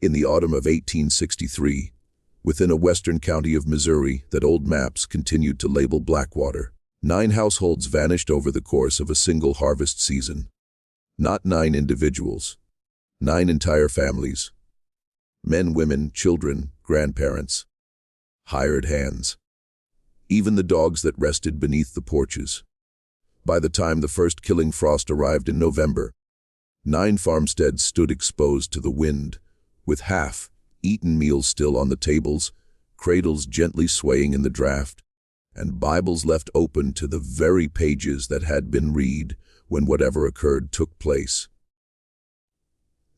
In the autumn of 1863, within a western county of Missouri that old maps continued to label Blackwater, 9 households vanished over the course of a single harvest season. Not 9 individuals, 9 entire families. Men, women, children, grandparents, hired hands. Even the dogs that rested beneath the porches. By the time the first killing frost arrived in November, 9 farmsteads stood exposed to the wind, with half-eaten meals still on the tables, cradles gently swaying in the draft, and Bibles left open to the very pages that had been read when whatever occurred took place.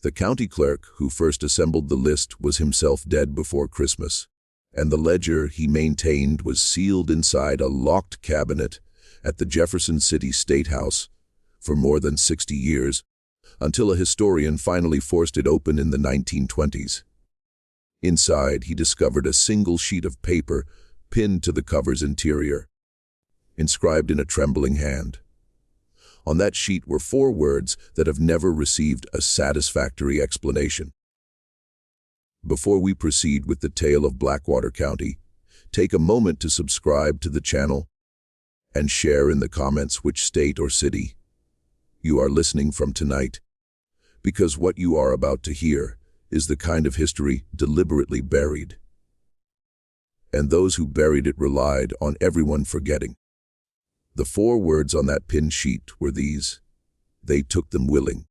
The county clerk who first assembled the list was himself dead before Christmas, and the ledger he maintained was sealed inside a locked cabinet at the Jefferson City statehouse for more than 60 years, until a historian finally forced it open in the 1920s. Inside, he discovered a single sheet of paper pinned to the cover's interior, inscribed in a trembling hand. On that sheet were 4 words that have never received a satisfactory explanation. Before we proceed with the tale of Blackwater County, take a moment to subscribe to the channel and share in the comments which state or city you are listening from tonight, because what you are about to hear is the kind of history deliberately buried. And those who buried it relied on everyone forgetting. The 4 words on that pinned sheet were these: they took them willing.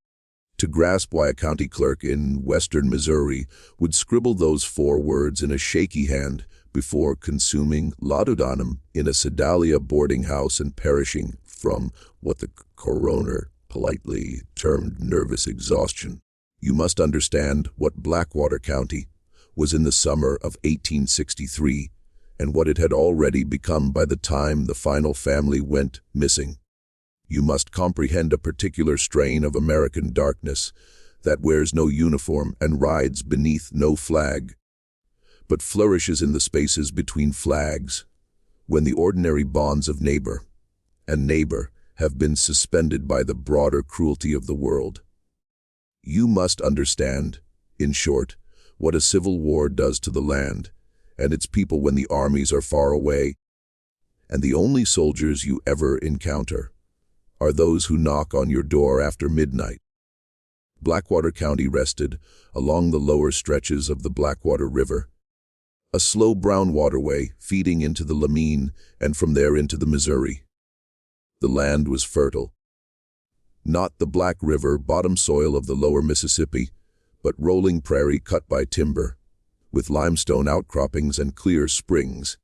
To grasp why a county clerk in western Missouri would scribble those 4 words in a shaky hand before consuming laudanum in a Sedalia boarding house and perishing from what the coroner politely termed nervous exhaustion, you must understand what Blackwater County was in the summer of 1863 and what it had already become by the time the final family went missing. You must comprehend a particular strain of American darkness that wears no uniform and rides beneath no flag, but flourishes in the spaces between flags, when the ordinary bonds of neighbor and neighbor have been suspended by the broader cruelty of the world. You must understand, in short, what a civil war does to the land and its people when the armies are far away, and the only soldiers you ever encounter are those who knock on your door after midnight. Blackwater County rested along the lower stretches of the Blackwater River, a slow brown waterway feeding into the Lamine and from there into the Missouri. The land was fertile. Not the Black River bottom soil of the lower Mississippi, but rolling prairie cut by timber, with limestone outcroppings and clear springs,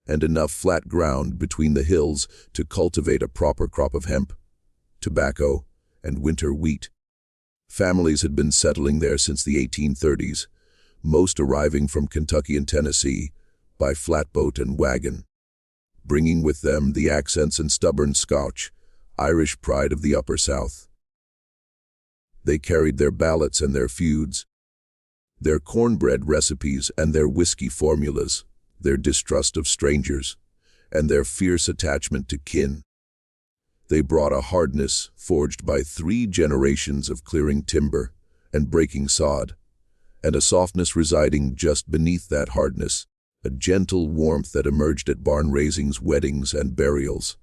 and enough flat ground between the hills to cultivate a proper crop of hemp, tobacco, and winter wheat. Families had been settling there since the 1830s, most arriving from Kentucky and Tennessee by flatboat and wagon, bringing with them the accents and stubborn Scotch, Irish pride of the Upper South. They carried their ballots and their feuds, their cornbread recipes and their whiskey formulas, their distrust of strangers, and their fierce attachment to kin. They brought a hardness forged by 3 generations of clearing timber and breaking sod, and a softness residing just beneath that hardness, a gentle warmth that emerged at barn raisings, weddings, and burials.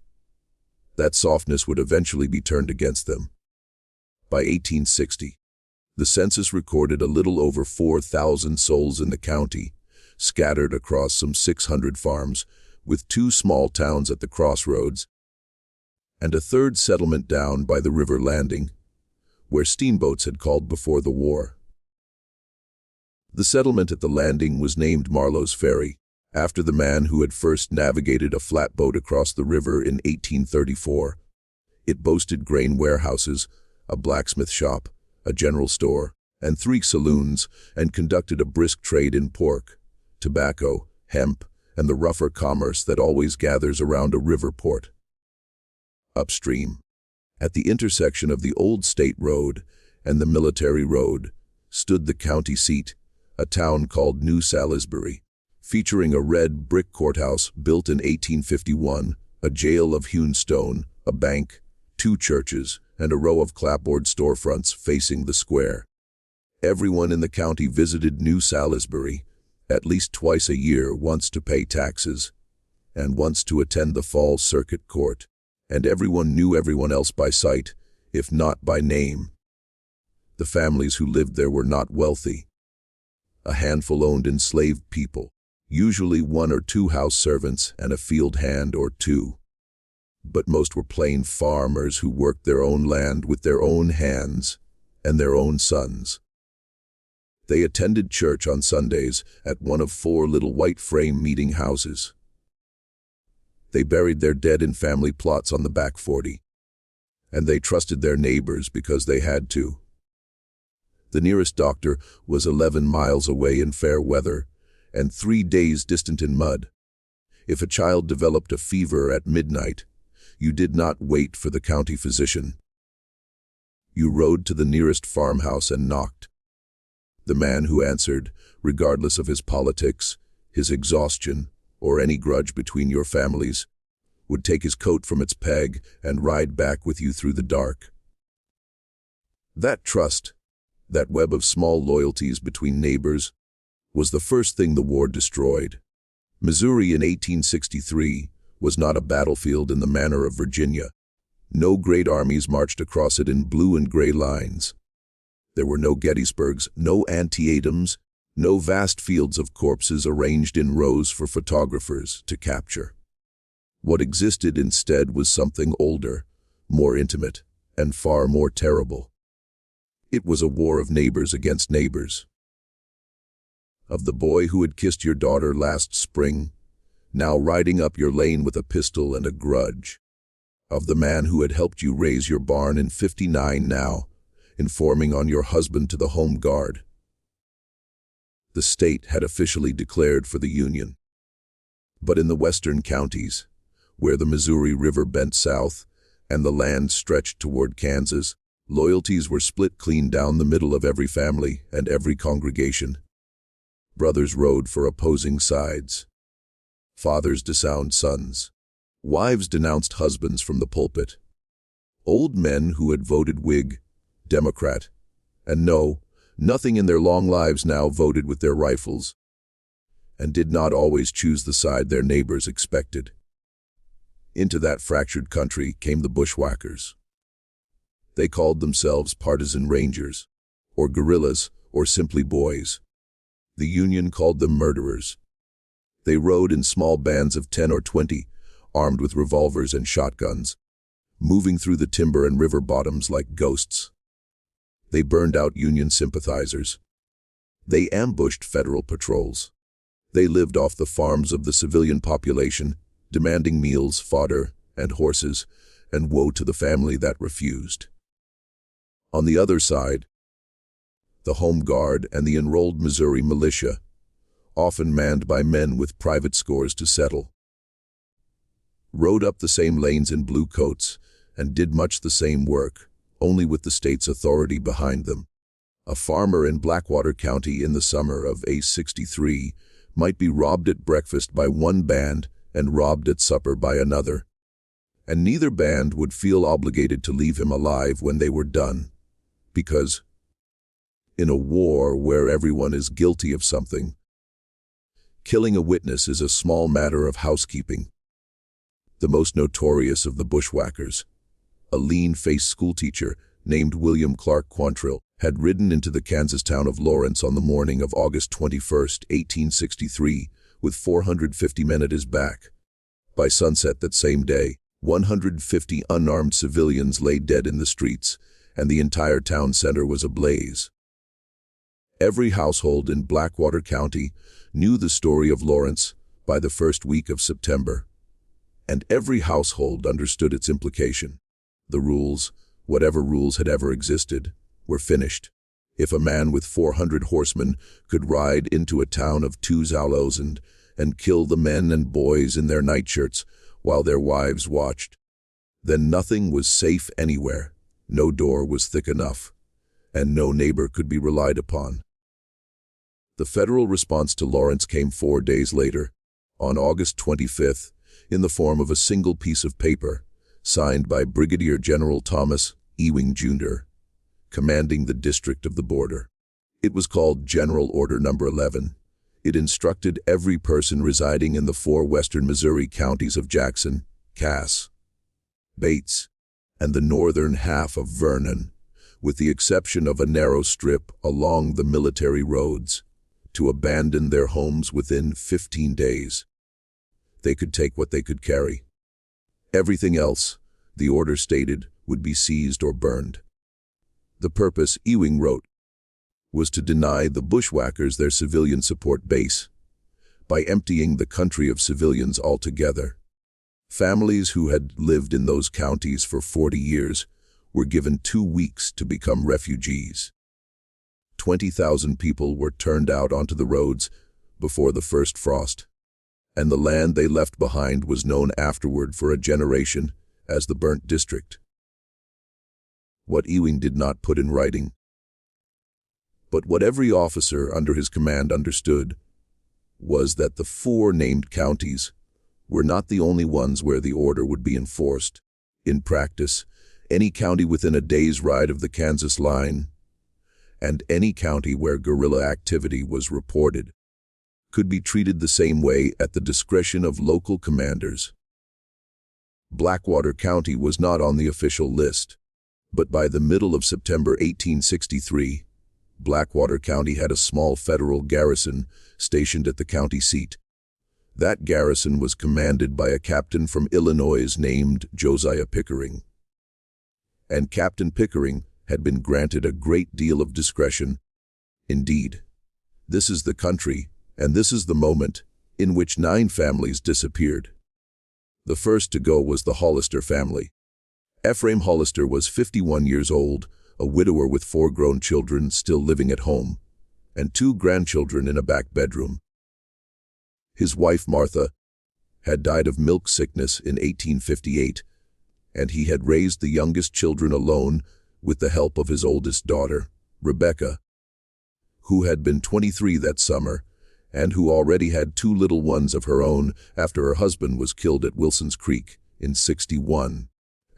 That softness would eventually be turned against them. By 1860, the census recorded a little over 4,000 souls in the county, scattered across some 600 farms, with 2 small towns at the crossroads, and a 3rd settlement down by the river landing, where steamboats had called before the war. The settlement at the landing was named Marlowe's Ferry, after the man who had first navigated a flatboat across the river in 1834. It boasted grain warehouses, a blacksmith shop, a general store, and 3 saloons, and conducted a brisk trade in pork, tobacco, hemp, and the rougher commerce that always gathers around a river port. Upstream, at the intersection of the old state road and the military road, stood the county seat, a town called New Salisbury, featuring a red brick courthouse built in 1851, a jail of hewn stone, a bank, 2 churches, and a row of clapboard storefronts facing the square. Everyone in the county visited New Salisbury at least twice a year, once to pay taxes, and once to attend the fall circuit court, and everyone knew everyone else by sight, if not by name. The families who lived there were not wealthy. A handful owned enslaved people, usually 1 or 2 house servants and a field hand or 2. But most were plain farmers who worked their own land with their own hands and their own sons. They attended church on Sundays at one of 4 little white frame meeting houses. They buried their dead in family plots on the back 40, and they trusted their neighbors because they had to. The nearest doctor was 11 miles away in fair weather and 3 days distant in mud. If a child developed a fever at midnight, you did not wait for the county physician. You rode to the nearest farmhouse and knocked. The man who answered, regardless of his politics, his exhaustion, or any grudge between your families, would take his coat from its peg and ride back with you through the dark. That trust, that web of small loyalties between neighbors, was the first thing the war destroyed. Missouri in 1863 was not a battlefield in the manner of Virginia. No great armies marched across it in blue and gray lines. There were no Gettysburgs, no Antietam's, no vast fields of corpses arranged in rows for photographers to capture. What existed instead was something older, more intimate, and far more terrible. It was a war of neighbors against neighbors. Of the boy who had kissed your daughter last spring, now riding up your lane with a pistol and a grudge. Of the man who had helped you raise your barn in '59, now informing on your husband to the Home Guard. The state had officially declared for the Union. But in the western counties, where the Missouri River bent south and the land stretched toward Kansas, loyalties were split clean down the middle of every family and every congregation. Brothers rode for opposing sides. Fathers disowned sons. Wives denounced husbands from the pulpit. Old men who had voted Whig, Democrat, and nothing in their long lives now voted with their rifles, and did not always choose the side their neighbors expected. Into that fractured country came the bushwhackers. They called themselves partisan rangers, or guerrillas, or simply boys. The Union called them murderers. They rode in small bands of 10 or 20, armed with revolvers and shotguns, moving through the timber and river bottoms like ghosts. They burned out Union sympathizers. They ambushed federal patrols. They lived off the farms of the civilian population, demanding meals, fodder, and horses, and woe to the family that refused. On the other side, the Home Guard and the enrolled Missouri militia, often manned by men with private scores to settle, rode up the same lanes in blue coats and did much the same work, only with the state's authority behind them. A farmer in Blackwater County in the summer of '63 might be robbed at breakfast by one band and robbed at supper by another, and neither band would feel obligated to leave him alive when they were done, because, in a war where everyone is guilty of something, killing a witness is a small matter of housekeeping. The most notorious of the bushwhackers, a lean-faced schoolteacher named William Clark Quantrill, had ridden into the Kansas town of Lawrence on the morning of August 21, 1863, with 450 men at his back. By sunset that same day, 150 unarmed civilians lay dead in the streets, and the entire town center was ablaze. Every household in Blackwater County knew the story of Lawrence by the first week of September, and every household understood its implication. The rules, whatever rules had ever existed, were finished. If a man with 400 horsemen could ride into a town of 2,000 and kill the men and boys in their nightshirts while their wives watched, then nothing was safe anywhere, no door was thick enough, and no neighbor could be relied upon. The federal response to Lawrence came 4 days later, on August 25th, in the form of a single piece of paper, signed by Brigadier General Thomas Ewing, Jr., commanding the district of the border. It was called General Order Number 11. It instructed every person residing in the 4 western Missouri counties of Jackson, Cass, Bates, and the northern half of Vernon, with the exception of a narrow strip along the military roads, to abandon their homes within 15 days. They could take what they could carry. Everything else, the order stated, would be seized or burned. The purpose, Ewing wrote, was to deny the bushwhackers their civilian support base by emptying the country of civilians altogether. Families who had lived in those counties for 40 years were given 2 weeks to become refugees. 20,000 people were turned out onto the roads before the first frost, and the land they left behind was known afterward for a generation as the Burnt District. What Ewing did not put in writing, but what every officer under his command understood, was that the 4 named counties were not the only ones where the order would be enforced. In practice, any county within a day's ride of the Kansas line, and any county where guerrilla activity was reported, could be treated the same way at the discretion of local commanders. Blackwater County was not on the official list, but by the middle of September 1863, Blackwater County had a small federal garrison stationed at the county seat. That garrison was commanded by a captain from Illinois named Josiah Pickering. And Captain Pickering had been granted a great deal of discretion. Indeed, this is the country, and this is the moment, in which 9 families disappeared. The first to go was the Hollister family. Ephraim Hollister was 51 years old, a widower with 4 grown children still living at home, and 2 grandchildren in a back bedroom. His wife, Martha, had died of milk sickness in 1858, and he had raised the youngest children alone with the help of his oldest daughter, Rebecca, who had been 23 that summer, and who already had 2 little ones of her own after her husband was killed at Wilson's Creek in '61.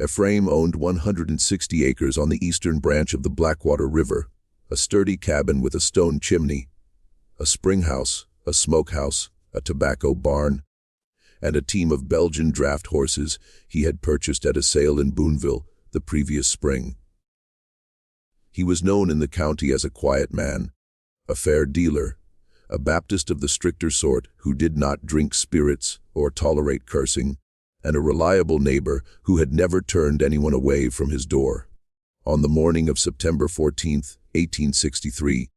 Ephraim owned 160 acres on the eastern branch of the Blackwater River, a sturdy cabin with a stone chimney, a spring house, a smokehouse, a tobacco barn, and a team of Belgian draft horses he had purchased at a sale in Boonville the previous spring. He was known in the county as a quiet man, a fair dealer, a Baptist of the stricter sort who did not drink spirits or tolerate cursing, and a reliable neighbor who had never turned anyone away from his door. On the morning of September 14, 1863,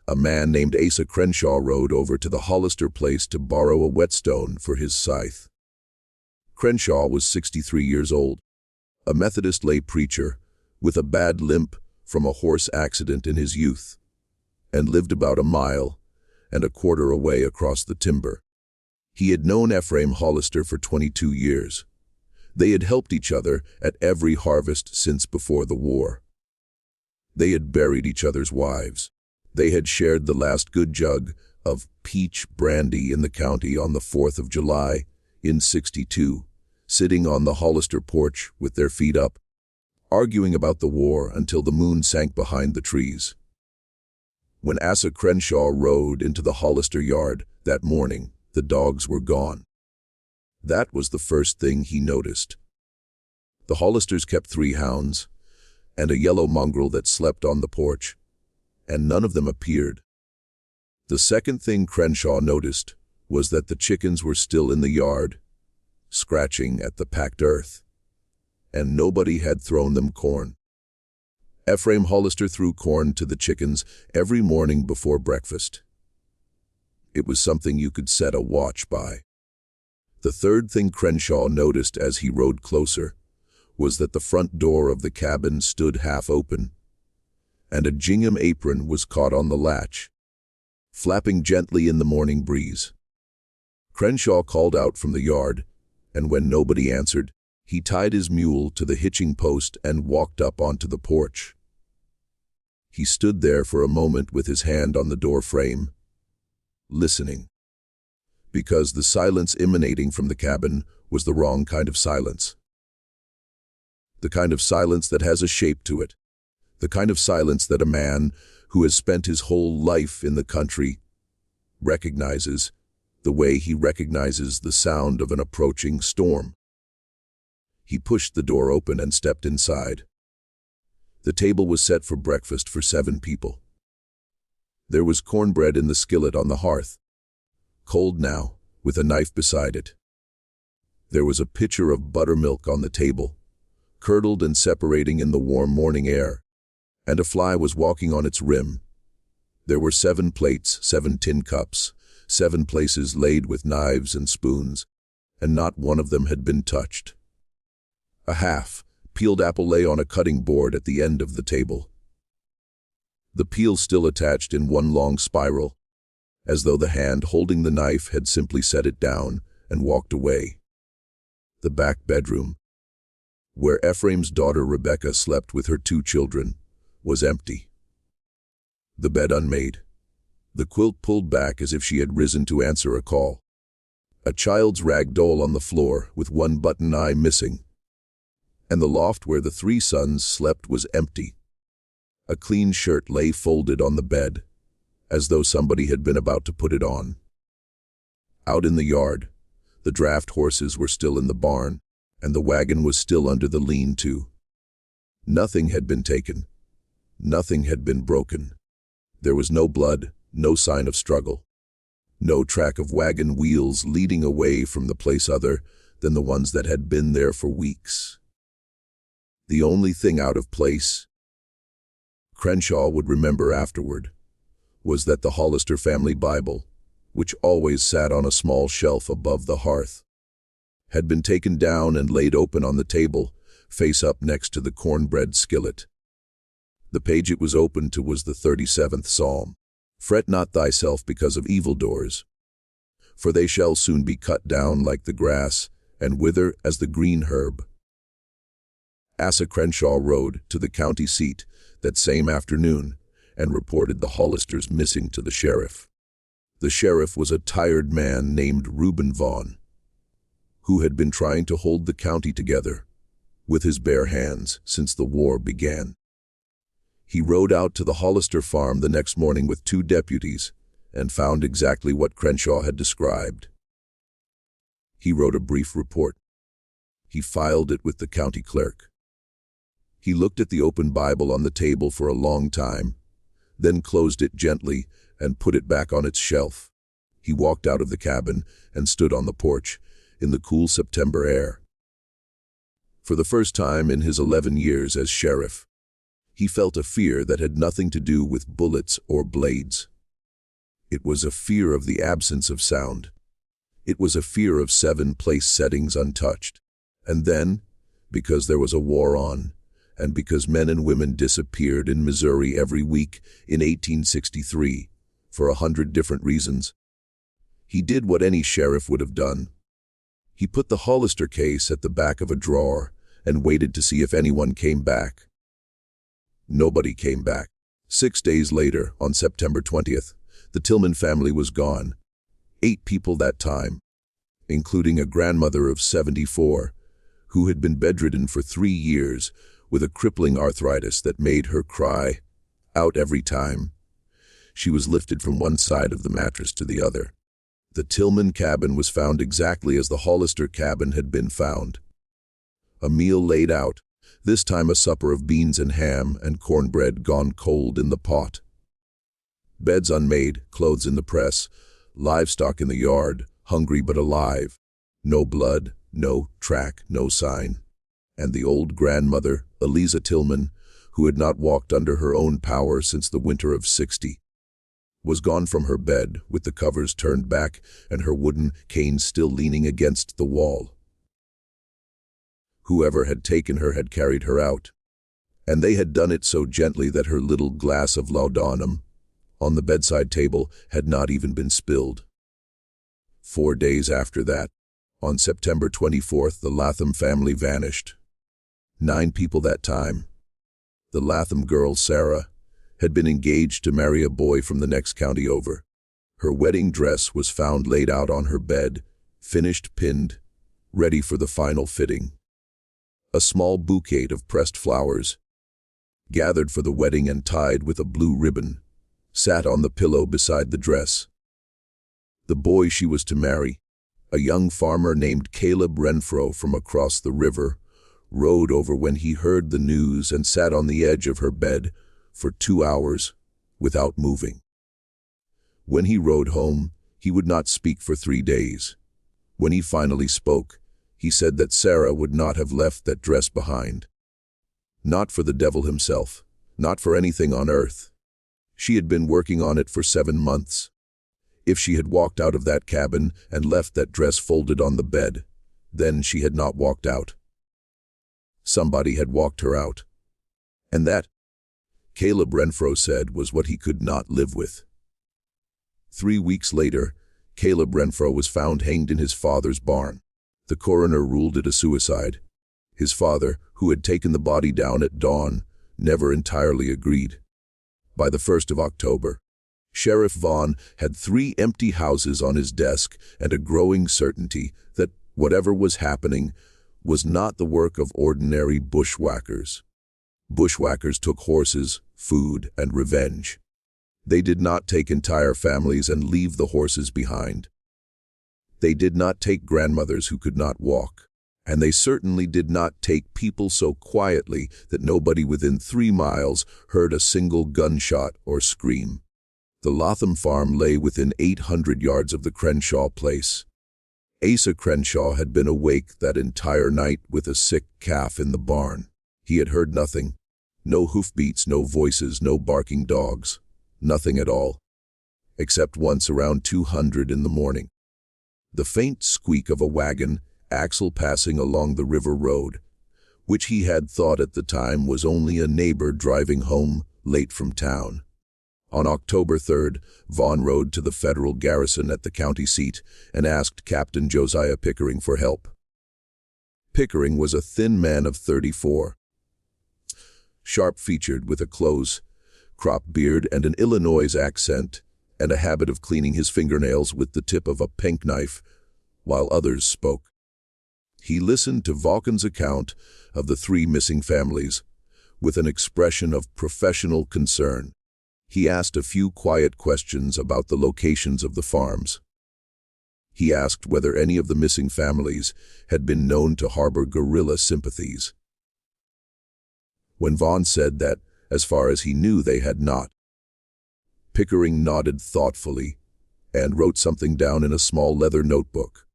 a man named Asa Crenshaw rode over to the Hollister place to borrow a whetstone for his scythe. Crenshaw was 63 years old, a Methodist lay preacher with a bad limp from a horse accident in his youth, and lived about a mile and a quarter away across the timber. He had known Ephraim Hollister for 22 years. They had helped each other at every harvest since before the war. They had buried each other's wives. They had shared the last good jug of peach brandy in the county on the 4th of July in '62, sitting on the Hollister porch with their feet up, arguing about the war until the moon sank behind the trees. When Asa Crenshaw rode into the Hollister yard that morning, the dogs were gone. That was the first thing he noticed. The Hollisters kept 3 hounds and a yellow mongrel that slept on the porch, and none of them appeared. The second thing Crenshaw noticed was that the chickens were still in the yard, scratching at the packed earth, and nobody had thrown them corn. Ephraim Hollister threw corn to the chickens every morning before breakfast. It was something you could set a watch by. The third thing Crenshaw noticed as he rode closer was that the front door of the cabin stood half open, and a gingham apron was caught on the latch, flapping gently in the morning breeze. Crenshaw called out from the yard, and when nobody answered, he tied his mule to the hitching post and walked up onto the porch. He stood there for a moment with his hand on the door frame, listening, because the silence emanating from the cabin was the wrong kind of silence. The kind of silence that has a shape to it. The kind of silence that a man who has spent his whole life in the country, recognizes the way he recognizes the sound of an approaching storm. He pushed the door open and stepped inside. The table was set for breakfast for 7 people. There was cornbread in the skillet on the hearth, cold now, with a knife beside it. There was a pitcher of buttermilk on the table, curdled and separating in the warm morning air, and a fly was walking on its rim. There were 7 plates, 7 tin cups, 7 places laid with knives and spoons, and not one of them had been touched. A half-peeled apple lay on a cutting board at the end of the table, the peel still attached in one long spiral, as though the hand holding the knife had simply set it down and walked away. The back bedroom, where Ephraim's daughter Rebecca slept with her 2 children, was empty. The bed unmade, the quilt pulled back as if she had risen to answer a call. A child's rag doll on the floor with one button eye missing. And the loft where the 3 sons slept was empty. A clean shirt lay folded on the bed, as though somebody had been about to put it on. Out in the yard, the draft horses were still in the barn, and the wagon was still under the lean-to. Nothing had been taken. Nothing had been broken. There was no blood, no sign of struggle. No track of wagon wheels leading away from the place other than the ones that had been there for weeks. The only thing out of place, Crenshaw would remember afterward, was that the Hollister family Bible, which always sat on a small shelf above the hearth, had been taken down and laid open on the table, face up next to the cornbread skillet. The page it was opened to was the 37th Psalm. Fret not thyself because of evildoers, for they shall soon be cut down like the grass, and wither as the green herb. Asa Crenshaw rode to the county seat that same afternoon and reported the Hollisters missing to the sheriff. The sheriff was a tired man named Reuben Vaughn, who had been trying to hold the county together with his bare hands since the war began. He rode out to the Hollister farm the next morning with 2 deputies and found exactly what Crenshaw had described. He wrote a brief report. He filed it with the county clerk. He looked at the open Bible on the table for a long time, then closed it gently and put it back on its shelf. He walked out of the cabin and stood on the porch in the cool September air. For the first time in his 11 years as sheriff, he felt a fear that had nothing to do with bullets or blades. It was a fear of the absence of sound. It was a fear of 7 place settings untouched. And then, because there was a war on, and because men and women disappeared in Missouri every week in 1863 for 100 different reasons, he did what any sheriff would have done. He put the Hollister case at the back of a drawer and waited to see if anyone came back. Nobody came back. 6 days later, on September 20th, the Tillman family was gone. 8 people that time, including a grandmother of 74, who had been bedridden for 3 years with a crippling arthritis that made her cry out every time she was lifted from one side of the mattress to the other. The Tillman cabin was found exactly as the Hollister cabin had been found. A meal laid out, this time a supper of beans and ham and cornbread gone cold in the pot. Beds unmade, clothes in the press, livestock in the yard, hungry but alive. No blood, no track, no sign. And the old grandmother, Eliza Tillman, who had not walked under her own power since the winter of '60, was gone from her bed with the covers turned back and her wooden cane still leaning against the wall. Whoever had taken her had carried her out, and they had done it so gently that her little glass of laudanum on the bedside table had not even been spilled. 4 days after that, on September 24th, the Latham family vanished. 9 people that time. The Latham girl, Sarah, had been engaged to marry a boy from the next county over. Her wedding dress was found laid out on her bed, finished, pinned, ready for the final fitting. A small bouquet of pressed flowers, gathered for the wedding and tied with a blue ribbon, sat on the pillow beside the dress. The boy she was to marry, a young farmer named Caleb Renfro from across the river, rode over when he heard the news and sat on the edge of her bed for 2 hours without moving. When he rode home, he would not speak for 3 days. When he finally spoke, he said that Sarah would not have left that dress behind. Not for the devil himself, not for anything on earth. She had been working on it for 7 months. If she had walked out of that cabin and left that dress folded on the bed, then she had not walked out. Somebody had walked her out. And that, Caleb Renfro said, was what he could not live with. 3 weeks later, Caleb Renfro was found hanged in his father's barn. The coroner ruled it a suicide. His father, who had taken the body down at dawn, never entirely agreed. By the 1st of October, Sheriff Vaughn had 3 empty houses on his desk and a growing certainty that whatever was happening was not the work of ordinary bushwhackers. Bushwhackers took horses, food, and revenge. They did not take entire families and leave the horses behind. They did not take grandmothers who could not walk, and they certainly did not take people so quietly that nobody within 3 miles heard a single gunshot or scream. The Lotham farm lay within 800 yards of the Crenshaw place. Asa Crenshaw had been awake that entire night with a sick calf in the barn. He had heard nothing. No hoofbeats, no voices, no barking dogs. Nothing at all. Except once around 200 in the morning. The faint squeak of a wagon, axle passing along the river road, which he had thought at the time was only a neighbor driving home late from town. On October 3rd, Vaughn rode to the federal garrison at the county seat and asked Captain Josiah Pickering for help. Pickering was a thin man of 34, sharp-featured with a close-cropped beard and an Illinois accent, and a habit of cleaning his fingernails with the tip of a penknife while others spoke. He listened to Vaughn's account of the 3 missing families with an expression of professional concern. He asked a few quiet questions about the locations of the farms. He asked whether any of the missing families had been known to harbor guerrilla sympathies. When Vaughn said that, as far as he knew, they had not, Pickering nodded thoughtfully and wrote something down in a small leather notebook.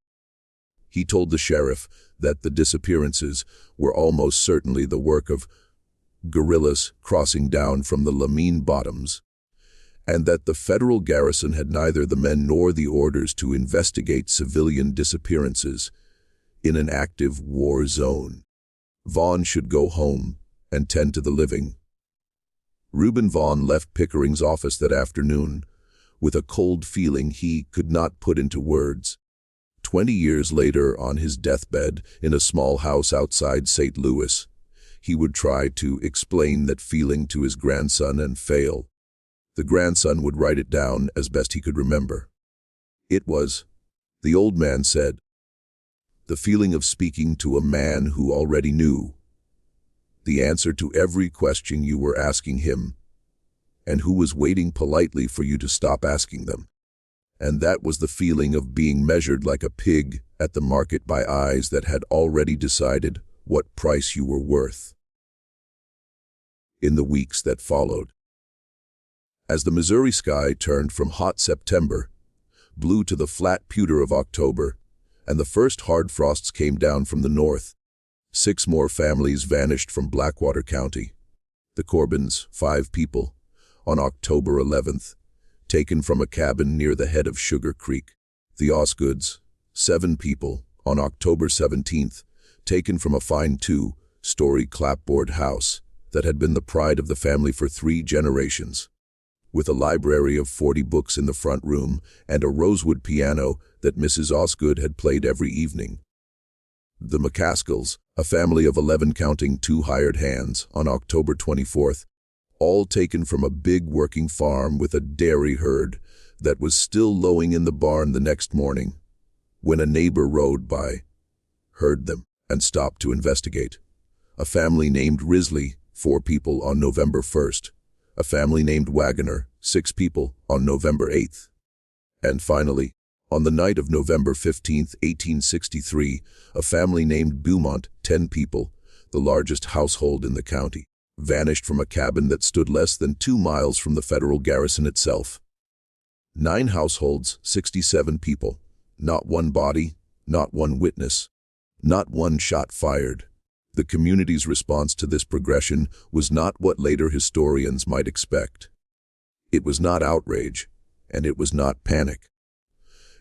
He told the sheriff that the disappearances were almost certainly the work of guerrillas crossing down from the Lamine Bottoms, and that the federal garrison had neither the men nor the orders to investigate civilian disappearances in an active war zone. Vaughn should go home and tend to the living. Reuben Vaughn left Pickering's office that afternoon with a cold feeling he could not put into words. 20 years later, on his deathbed in a small house outside St. Louis, he would try to explain that feeling to his grandson and fail. The grandson would write it down as best he could remember. It was, the old man said, the feeling of speaking to a man who already knew the answer to every question you were asking him, and who was waiting politely for you to stop asking them. And that was the feeling of being measured like a pig at the market by eyes that had already decided what price you were worth. In the weeks that followed, as the Missouri sky turned from hot September, blue to the flat pewter of October, and the first hard frosts came down from the north, 6 more families vanished from Blackwater County. The Corbins, 5 people, on October 11th, taken from a cabin near the head of Sugar Creek. The Osgoods, 7 people, on October 17th, taken from a fine 2-story clapboard house that had been the pride of the family for 3 generations, with a library of 40 books in the front room and a rosewood piano that Mrs. Osgood had played every evening. The McCaskills, a family of 11 counting 2 hired hands, on October 24th, all taken from a big working farm with a dairy herd that was still lowing in the barn the next morning, when a neighbor rode by, heard them, and stopped to investigate. A family named Risley, 4 people on November 1st, a family named Wagoner, 6 people on November 8th. And finally, on the night of November 15th, 1863, a family named Beaumont, 10 people, the largest household in the county, vanished from a cabin that stood less than 2 miles from the federal garrison itself. 9 households, 67 people, not one body, not one witness, not one shot fired. The community's response to this progression was not what later historians might expect. It was not outrage, and it was not panic.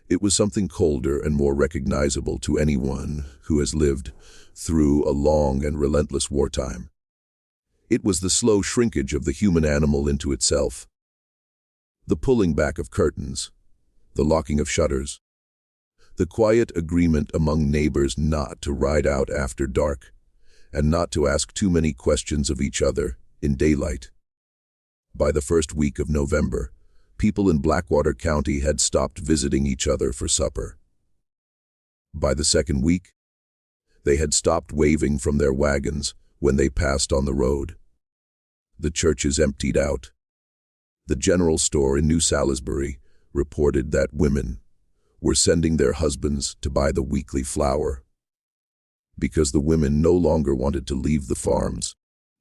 It was something colder and more recognizable to anyone who has lived through a long and relentless wartime. It was the slow shrinkage of the human animal into itself. The pulling back of curtains, the locking of shutters, the quiet agreement among neighbors not to ride out after dark, and not to ask too many questions of each other in daylight. By the first week of November, people in Blackwater County had stopped visiting each other for supper. By the second week, they had stopped waving from their wagons when they passed on the road. The churches emptied out. The general store in New Salisbury reported that women were sending their husbands to buy the weekly flour, because the women no longer wanted to leave the farms,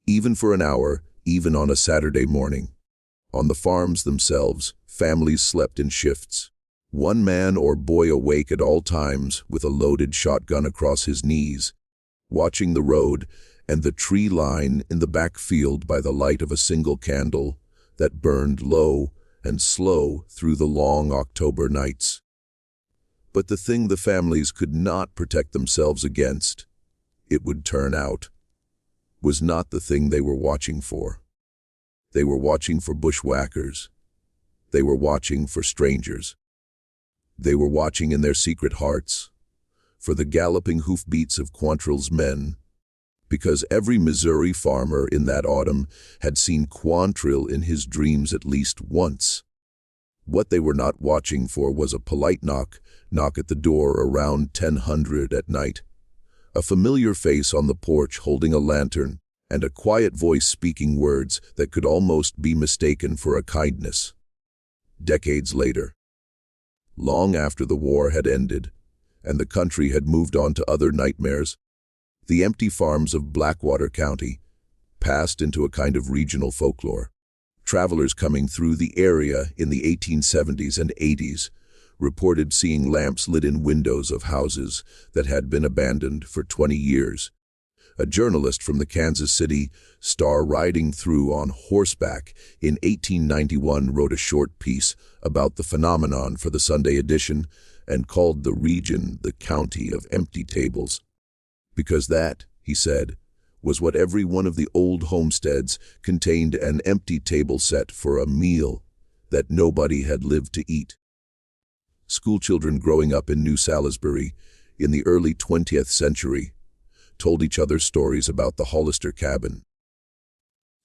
even for an hour, even on a Saturday morning. On the farms themselves, families slept in shifts. One man or boy awake at all times with a loaded shotgun across his knees, watching the road and the tree line in the back field by the light of a single candle that burned low and slow through the long October nights. But the thing the families could not protect themselves against, it would turn out, was not the thing they were watching for. They were watching for bushwhackers. They were watching for strangers. They were watching in their secret hearts for the galloping hoofbeats of Quantrill's men, because every Missouri farmer in that autumn had seen Quantrill in his dreams at least once. What they were not watching for was a polite knock at the door around 10:00 at night, a familiar face on the porch holding a lantern, and a quiet voice speaking words that could almost be mistaken for a kindness. Decades later, long after the war had ended, and the country had moved on to other nightmares, the empty farms of Blackwater County passed into a kind of regional folklore. Travelers coming through the area in the 1870s and 80s reported seeing lamps lit in windows of houses that had been abandoned for 20 years. A journalist from the Kansas City Star riding through on horseback in 1891 wrote a short piece about the phenomenon for the Sunday edition and called the region the County of Empty Tables. Because that, he said, was what every one of the old homesteads contained, an empty table set for a meal that nobody had lived to eat. Schoolchildren growing up in New Salisbury in the early 20th century told each other stories about the Hollister cabin,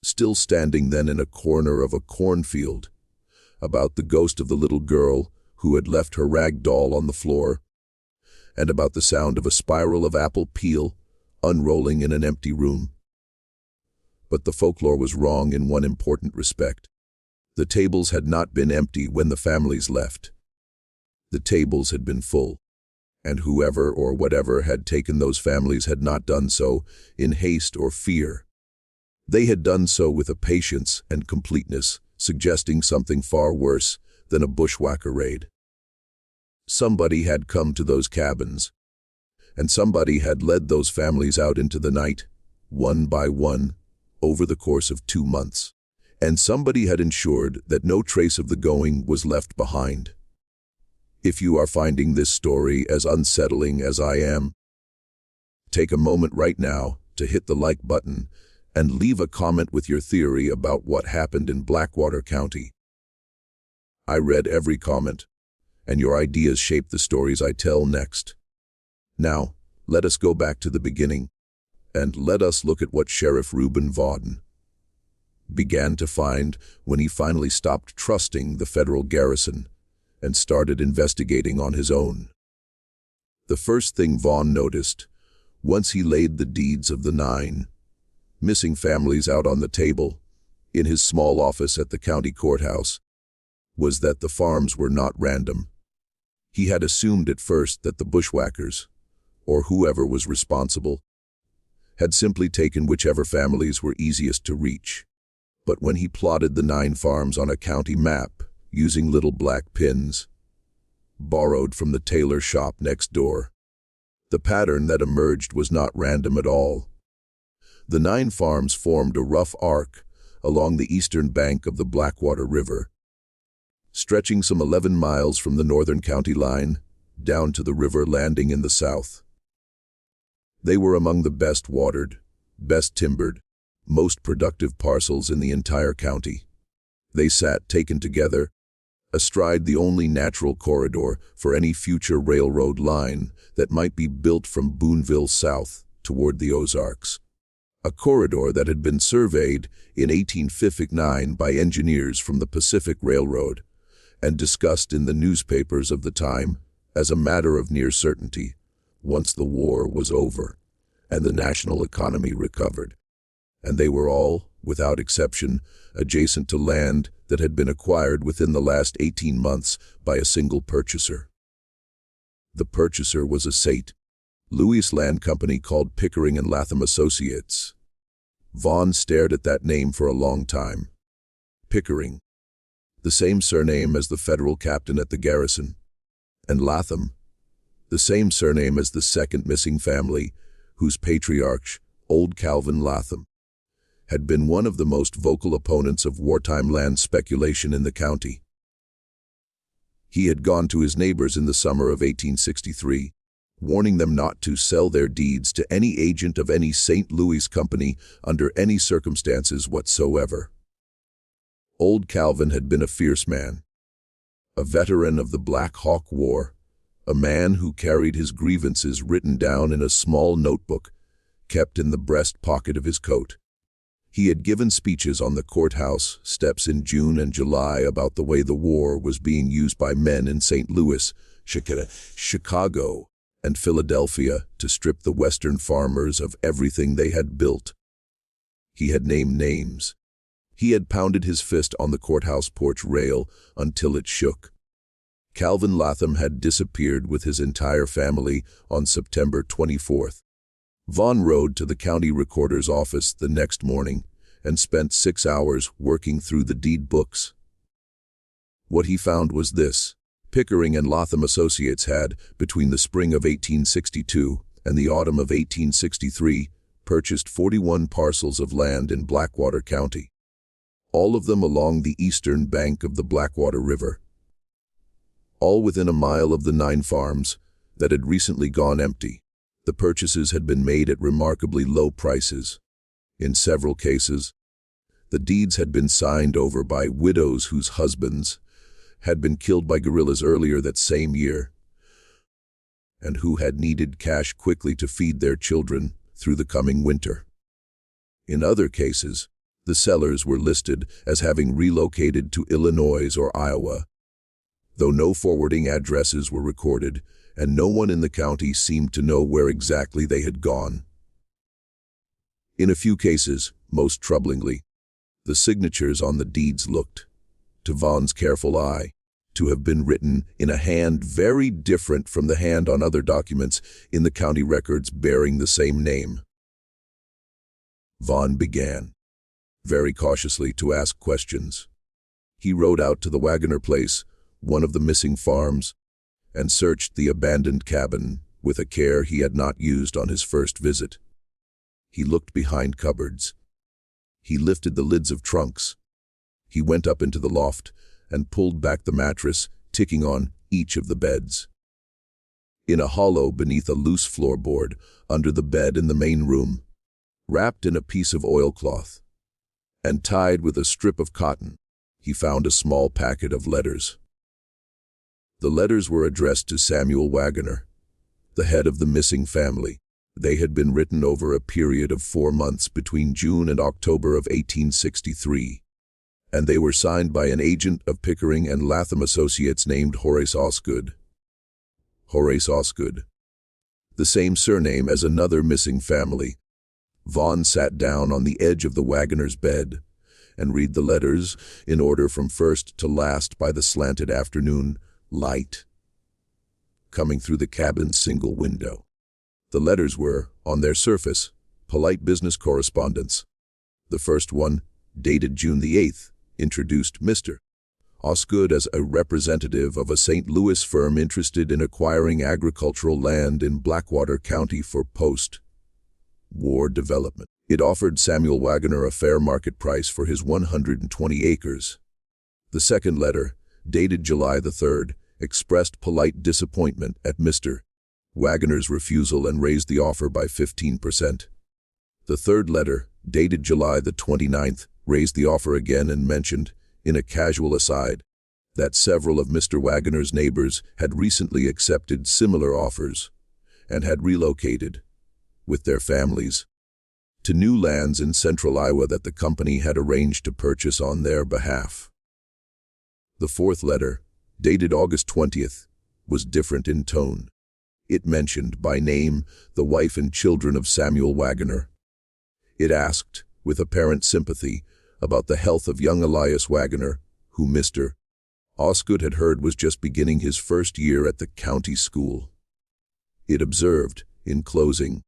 still standing then in a corner of a cornfield, about the ghost of the little girl who had left her rag doll on the floor, and about the sound of a spiral of apple peel unrolling in an empty room. But the folklore was wrong in one important respect. The tables had not been empty when the families left. The tables had been full, and whoever or whatever had taken those families had not done so in haste or fear. They had done so with a patience and completeness suggesting something far worse than a bushwhacker raid. Somebody had come to those cabins, and somebody had led those families out into the night, one by one, over the course of 2 months, and somebody had ensured that no trace of the going was left behind. If you are finding this story as unsettling as I am, take a moment right now to hit the like button and leave a comment with your theory about what happened in Blackwater County. I read every comment, and your ideas shape the stories I tell next. Now, let us go back to the beginning, and let us look at what Sheriff Reuben Vaughan began to find when he finally stopped trusting the federal garrison and started investigating on his own. The first thing Vaughan noticed, once he laid the deeds of the 9 Missing families out on the table, in his small office at the county courthouse, was that the farms were not random. He had assumed at first that the bushwhackers, or whoever was responsible, had simply taken whichever families were easiest to reach. But when he plotted the 9 farms on a county map, using little black pins, borrowed from the tailor shop next door, the pattern that emerged was not random at all. The 9 farms formed a rough arc along the eastern bank of the Blackwater River, stretching some 11 miles from the northern county line down to the river landing in the south. They were among the best watered, best timbered, most productive parcels in the entire county. They sat taken together, astride the only natural corridor for any future railroad line that might be built from Boonville south toward the Ozarks. A corridor that had been surveyed in 1859 by engineers from the Pacific Railroad and discussed in the newspapers of the time as a matter of near certainty once the war was over and the national economy recovered. And they were all, without exception, adjacent to land that had been acquired within the last 18 months by a single purchaser. The purchaser was a St. Louis land company called Pickering and Latham Associates. Vaughn stared at that name for a long time. Pickering, the same surname as the federal captain at the garrison, and Latham, the same surname as the second missing family, whose patriarch, old Calvin Latham, had been one of the most vocal opponents of wartime land speculation in the county. He had gone to his neighbors in the summer of 1863, warning them not to sell their deeds to any agent of any St. Louis company under any circumstances whatsoever. Old Calvin had been a fierce man, a veteran of the Black Hawk War, a man who carried his grievances written down in a small notebook kept in the breast pocket of his coat. He had given speeches on the courthouse steps in June and July about the way the war was being used by men in St. Louis, Chicago, and Philadelphia to strip the Western farmers of everything they had built. He had named names. He had pounded his fist on the courthouse porch rail until it shook. Calvin Latham had disappeared with his entire family on September 24th. Vaughn rode to the county recorder's office the next morning and spent 6 hours working through the deed books. What he found was this: Pickering and Latham Associates had, between the spring of 1862 and the autumn of 1863, purchased 41 parcels of land in Blackwater County, all of them along the eastern bank of the Blackwater River, all within a mile of the 9 farms that had recently gone empty. The purchases had been made at remarkably low prices. In several cases, the deeds had been signed over by widows whose husbands had been killed by guerrillas earlier that same year, and who had needed cash quickly to feed their children through the coming winter. In other cases, the sellers were listed as having relocated to Illinois or Iowa, though no forwarding addresses were recorded, and no one in the county seemed to know where exactly they had gone. In a few cases, most troublingly, the signatures on the deeds looked, to Vaughn's careful eye, to have been written in a hand very different from the hand on other documents in the county records bearing the same name. Vaughn began, very cautiously, to ask questions. He rode out to the Wagoner place, one of the missing farms, and searched the abandoned cabin with a care he had not used on his first visit. He looked behind cupboards. He lifted the lids of trunks. He went up into the loft and pulled back the mattress, ticking on each of the beds. In a hollow beneath a loose floorboard, under the bed in the main room, wrapped in a piece of oilcloth, and tied with a strip of cotton, he found a small packet of letters. The letters were addressed to Samuel Wagoner, the head of the missing family. They had been written over a period of 4 months between June and October of 1863, and they were signed by an agent of Pickering and Latham Associates named Horace Osgood. Horace Osgood, the same surname as another missing family, Vaughn sat down on the edge of the wagoner's bed and read the letters in order from first to last by the slanted afternoon light coming through the cabin's single window. The letters were, on their surface, polite business correspondence. The first one, dated June the 8th, introduced Mr. Osgood as a representative of a St. Louis firm interested in acquiring agricultural land in Blackwater County for post-war development. It offered Samuel Wagoner a fair market price for his 120 acres. The second letter, dated July the 3rd, expressed polite disappointment at Mr. Wagoner's refusal and raised the offer by 15%. The third letter, dated July the 29th, raised the offer again and mentioned, in a casual aside, that several of Mr. Wagoner's neighbors had recently accepted similar offers and had relocated, with their families, to new lands in central Iowa that the company had arranged to purchase on their behalf. The fourth letter, dated August 20th, was different in tone. It mentioned, by name, the wife and children of Samuel Wagoner. It asked, with apparent sympathy, about the health of young Elias Wagoner, who Mr. Osgood had heard was just beginning his first year at the county school. It observed, in closing,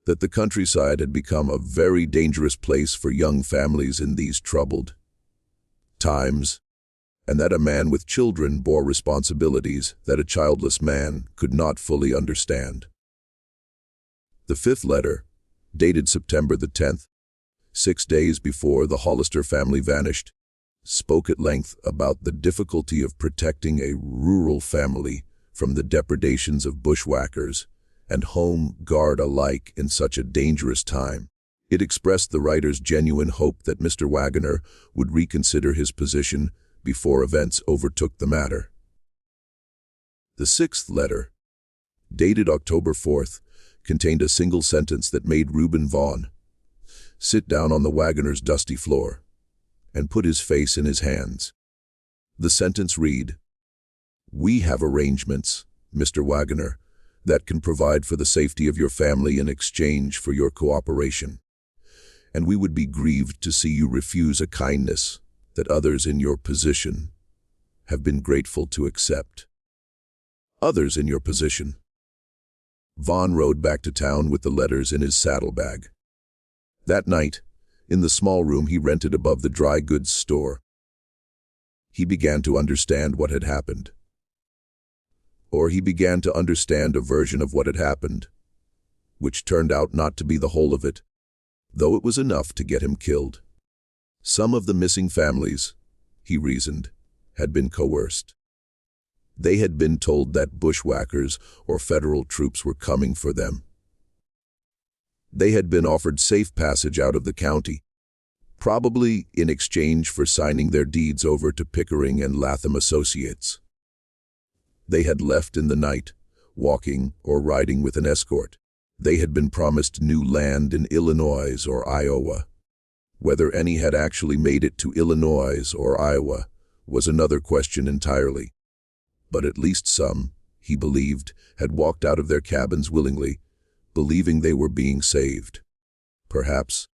that the countryside had become a very dangerous place for young families in these troubled times, and that a man with children bore responsibilities that a childless man could not fully understand. The fifth letter, dated September the 10th, 6 days before the Hollister family vanished, spoke at length about the difficulty of protecting a rural family from the depredations of bushwhackers and home guard alike in such a dangerous time. It expressed the writer's genuine hope that Mr. Wagoner would reconsider his position before events overtook the matter. The sixth letter, dated October 4th, contained a single sentence that made Reuben Vaughn sit down on the wagoner's dusty floor and put his face in his hands. The sentence read, "We have arrangements, Mr. Wagoner, that can provide for the safety of your family in exchange for your cooperation, and we would be grieved to see you refuse a kindness that others in your position have been grateful to accept." Others in your position. Vaughn rode back to town with the letters in his saddlebag. That night, in the small room he rented above the dry goods store, he began to understand what had happened. Or he began to understand a version of what had happened, which turned out not to be the whole of it, though it was enough to get him killed. Some of the missing families, he reasoned, had been coerced. They had been told that bushwhackers or federal troops were coming for them. They had been offered safe passage out of the county, probably in exchange for signing their deeds over to Pickering and Latham Associates. They had left in the night, walking or riding with an escort. They had been promised new land in Illinois or Iowa. Whether any had actually made it to Illinois or Iowa was another question entirely. But at least some, he believed, had walked out of their cabins willingly, believing they were being saved. Perhaps,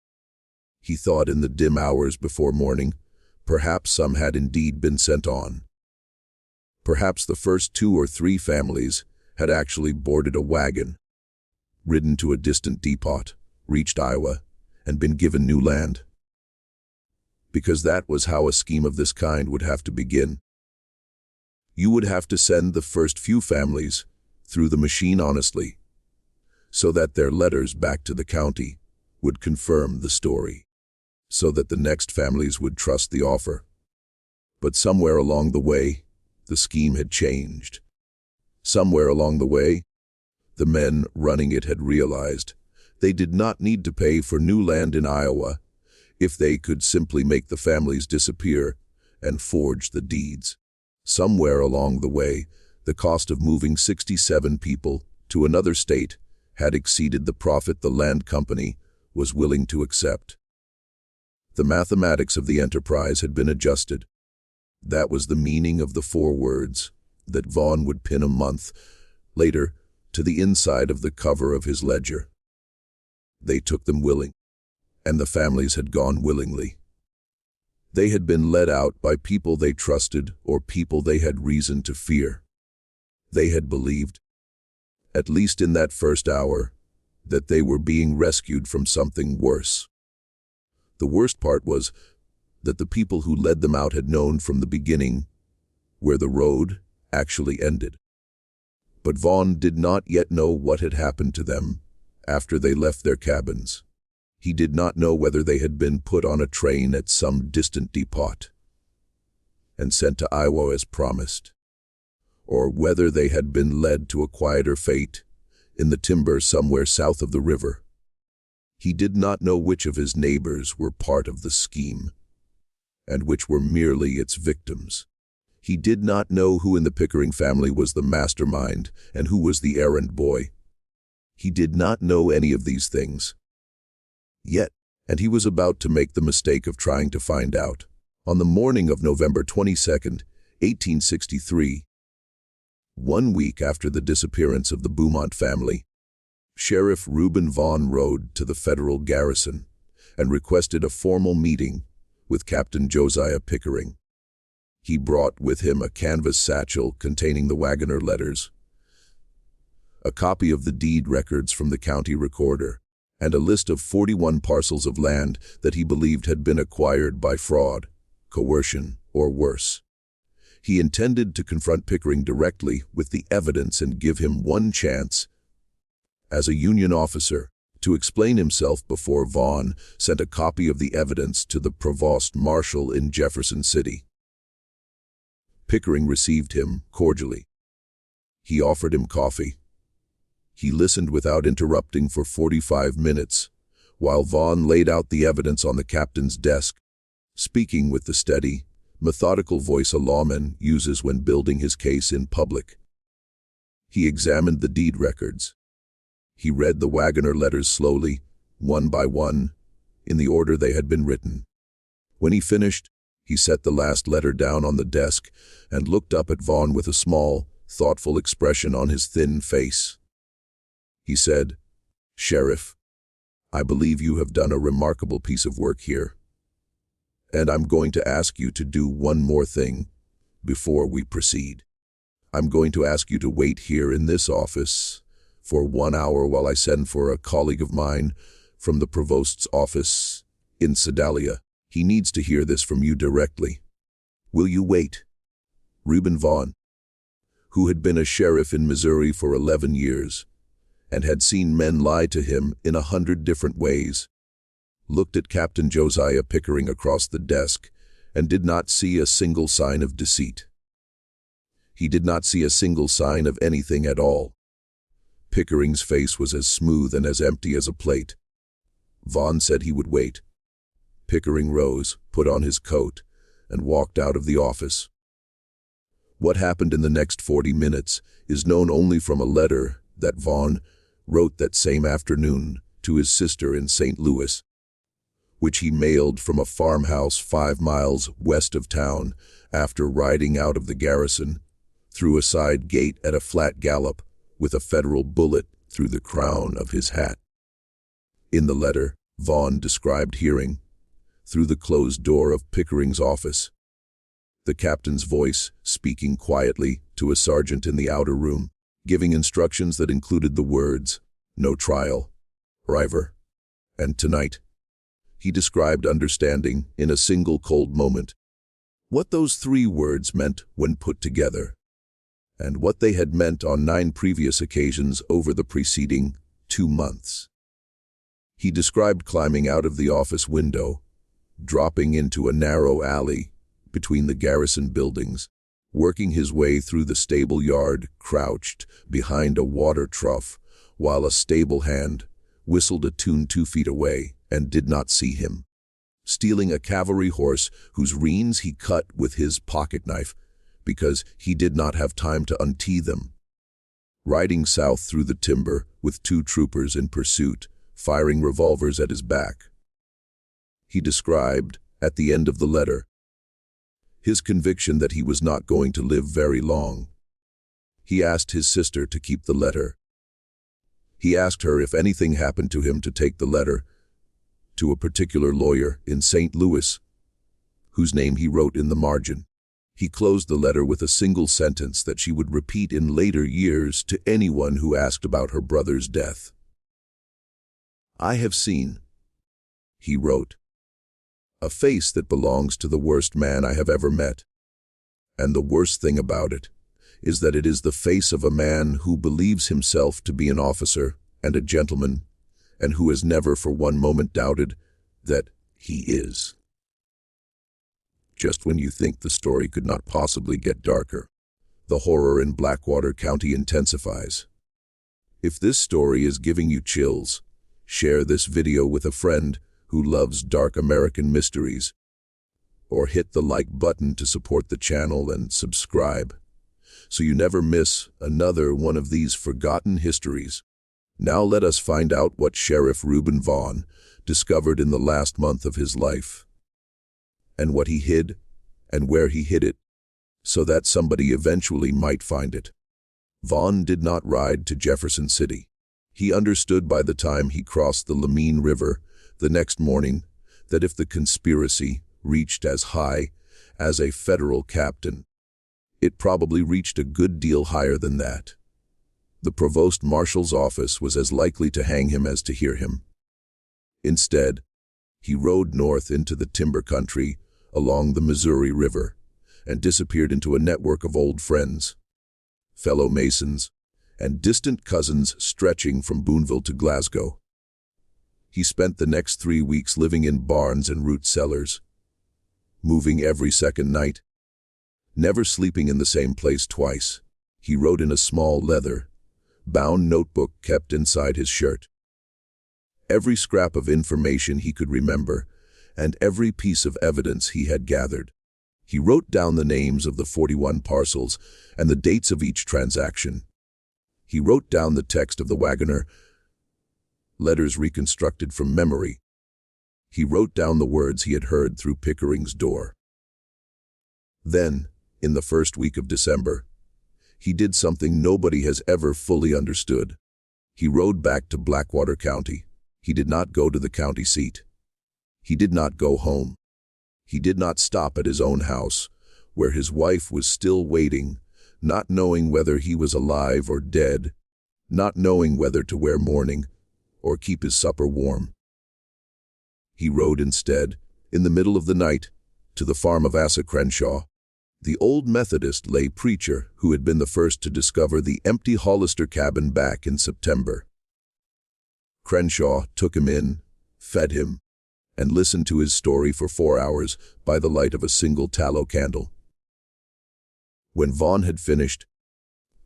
he thought in the dim hours before morning, perhaps some had indeed been sent on. Perhaps the first 2 or 3 families had actually boarded a wagon, ridden to a distant depot, reached Iowa, and been given new land. Because that was how a scheme of this kind would have to begin. You would have to send the first few families through the machine honestly, so that their letters back to the county would confirm the story, so that the next families would trust the offer. But somewhere along the way, the scheme had changed. Somewhere along the way, the men running it had realized they did not need to pay for new land in Iowa if they could simply make the families disappear and forge the deeds. Somewhere along the way, the cost of moving 67 people to another state had exceeded the profit the land company was willing to accept. The mathematics of the enterprise had been adjusted. That was the meaning of the 4 words that Vaughn would pin a month later to the inside of the cover of his ledger. They took them willing. and the families had gone willingly. They had been led out by people they trusted or people they had reason to fear. They had believed, at least in that first hour, that they were being rescued from something worse. The worst part was that the people who led them out had known from the beginning where the road actually ended. But Vaughn did not yet know what had happened to them after they left their cabins. He did not know whether they had been put on a train at some distant depot and sent to Iowa as promised, or whether they had been led to a quieter fate in the timber somewhere south of the river. He did not know which of his neighbors were part of the scheme and which were merely its victims. He did not know who in the Pickering family was the mastermind and who was the errand boy. He did not know any of these things yet, and he was about to make the mistake of trying to find out. On the morning of November 22nd, 1863, 1 week after the disappearance of the Beaumont family, Sheriff Reuben Vaughn rode to the federal garrison and requested a formal meeting with Captain Josiah Pickering. He brought with him a canvas satchel containing the Wagoner letters, a copy of the deed records from the county recorder, and a list of 41 parcels of land that he believed had been acquired by fraud, coercion, or worse. He intended to confront Pickering directly with the evidence and give him one chance, as a Union officer, to explain himself before Vaughn sent a copy of the evidence to the provost marshal in Jefferson City. Pickering received him cordially. He offered him coffee. He listened without interrupting for 45 minutes, while Vaughn laid out the evidence on the captain's desk, speaking with the steady, methodical voice a lawman uses when building his case in public. He examined the deed records. He read the Wagoner letters slowly, one by one, in the order they had been written. When he finished, he set the last letter down on the desk and looked up at Vaughn with a small, thoughtful expression on his thin face. He said, "Sheriff, I believe you have done a remarkable piece of work here, and I'm going to ask you to do one more thing before we proceed. I'm going to ask you to wait here in this office for 1 hour while I send for a colleague of mine from the provost's office in Sedalia. He needs to hear this from you directly. Will you wait?" Reuben Vaughn, who had been a sheriff in Missouri for 11 years and had seen men lie to him in 100 different ways, looked at Captain Josiah Pickering across the desk and did not see a single sign of deceit. He did not see a single sign of anything at all. Pickering's face was as smooth and as empty as a plate. Vaughn said he would wait. Pickering rose, put on his coat, and walked out of the office. What happened in the next 40 minutes is known only from a letter that Vaughn wrote that same afternoon to his sister in St. Louis, which he mailed from a farmhouse 5 miles west of town after riding out of the garrison through a side gate at a flat gallop with a federal bullet through the crown of his hat. In the letter, Vaughn described hearing, through the closed door of Pickering's office, the captain's voice speaking quietly to a sergeant in the outer room, giving instructions that included the words, "No trial, River," and "tonight." He described understanding, in a single cold moment, what those 3 words meant when put together, and what they had meant on 9 previous occasions over the preceding 2 months. He described climbing out of the office window, dropping into a narrow alley between the garrison buildings, working his way through the stable yard, crouched behind a water trough, while a stable hand whistled a tune 2 feet away and did not see him, stealing a cavalry horse whose reins he cut with his pocket knife because he did not have time to untee them, riding south through the timber with 2 troopers in pursuit, firing revolvers at his back. He described, at the end of the letter, his conviction that he was not going to live very long. He asked his sister to keep the letter. He asked her if anything happened to him to take the letter to a particular lawyer in St. Louis, whose name he wrote in the margin. He closed the letter with a single sentence that she would repeat in later years to anyone who asked about her brother's death. "I have seen," he wrote, "a face that belongs to the worst man I have ever met. And the worst thing about it is that it is the face of a man who believes himself to be an officer and a gentleman, and who has never for one moment doubted that he is." Just when you think the story could not possibly get darker, the horror in Blackwater County intensifies. If this story is giving you chills, share this video with a friend who loves dark American mysteries, or hit the like button to support the channel and subscribe, so you never miss another one of these forgotten histories. Now let us find out what Sheriff Reuben Vaughn discovered in the last month of his life, and what he hid, and where he hid it, so that somebody eventually might find it. Vaughn did not ride to Jefferson City. He understood by the time he crossed the Lamine River the next morning that if the conspiracy reached as high as a federal captain, it probably reached a good deal higher than that. The provost marshal's office was as likely to hang him as to hear him. Instead, he rode north into the timber country along the Missouri River and disappeared into a network of old friends, fellow Masons, and distant cousins stretching from Boonville to Glasgow. He spent the next 3 weeks living in barns and root cellars, moving every second night, never sleeping in the same place twice. He wrote in a small leather-bound notebook kept inside his shirt. Every scrap of information he could remember, and every piece of evidence he had gathered. He wrote down the names of the 41 parcels and the dates of each transaction. He wrote down the text of the wagoner, letters reconstructed from memory. He wrote down the words he had heard through Pickering's door. Then, in the first week of December, he did something nobody has ever fully understood. He rode back to Blackwater County. He did not go to the county seat. He did not go home. He did not stop at his own house, where his wife was still waiting, not knowing whether he was alive or dead, not knowing whether to wear mourning or keep his supper warm. He rode instead, in the middle of the night, to the farm of Asa Crenshaw, the old Methodist lay preacher who had been the first to discover the empty Hollister cabin back in September. Crenshaw took him in, fed him, and listened to his story for 4 hours by the light of a single tallow candle. When Vaughn had finished,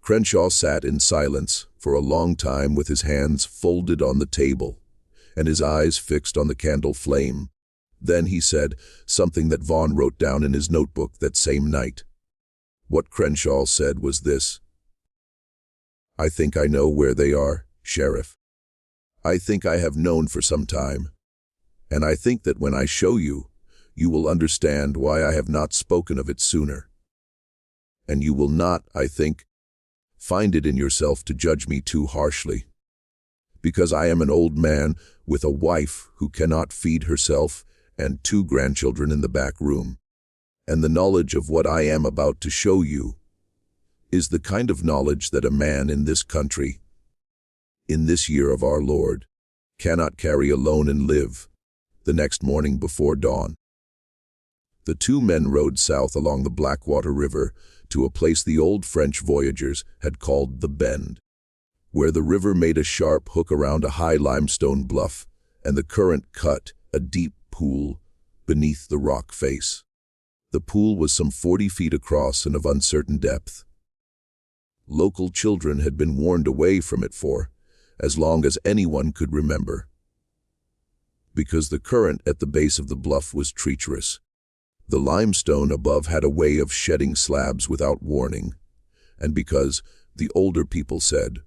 Crenshaw sat in silence for a long time with his hands folded on the table and his eyes fixed on the candle flame. Then he said something that Vaughn wrote down in his notebook that same night. What Crenshaw said was this: "I think I know where they are, Sheriff. I think I have known for some time. And I think that when I show you, you will understand why I have not spoken of it sooner. And you will not, I think, find it in yourself to judge me too harshly. Because I am an old man with a wife who cannot feed herself and 2 grandchildren in the back room. And the knowledge of what I am about to show you is the kind of knowledge that a man in this country, in this year of our Lord, cannot carry alone and live the next morning before dawn." The 2 men rode south along the Blackwater River to a place the old French voyagers had called the Bend, where the river made a sharp hook around a high limestone bluff, and the current cut a deep pool beneath the rock face. The pool was some 40 feet across and of uncertain depth. Local children had been warned away from it for as long as anyone could remember, because the current at the base of the bluff was treacherous. The limestone above had a way of shedding slabs without warning, and because, the older people said,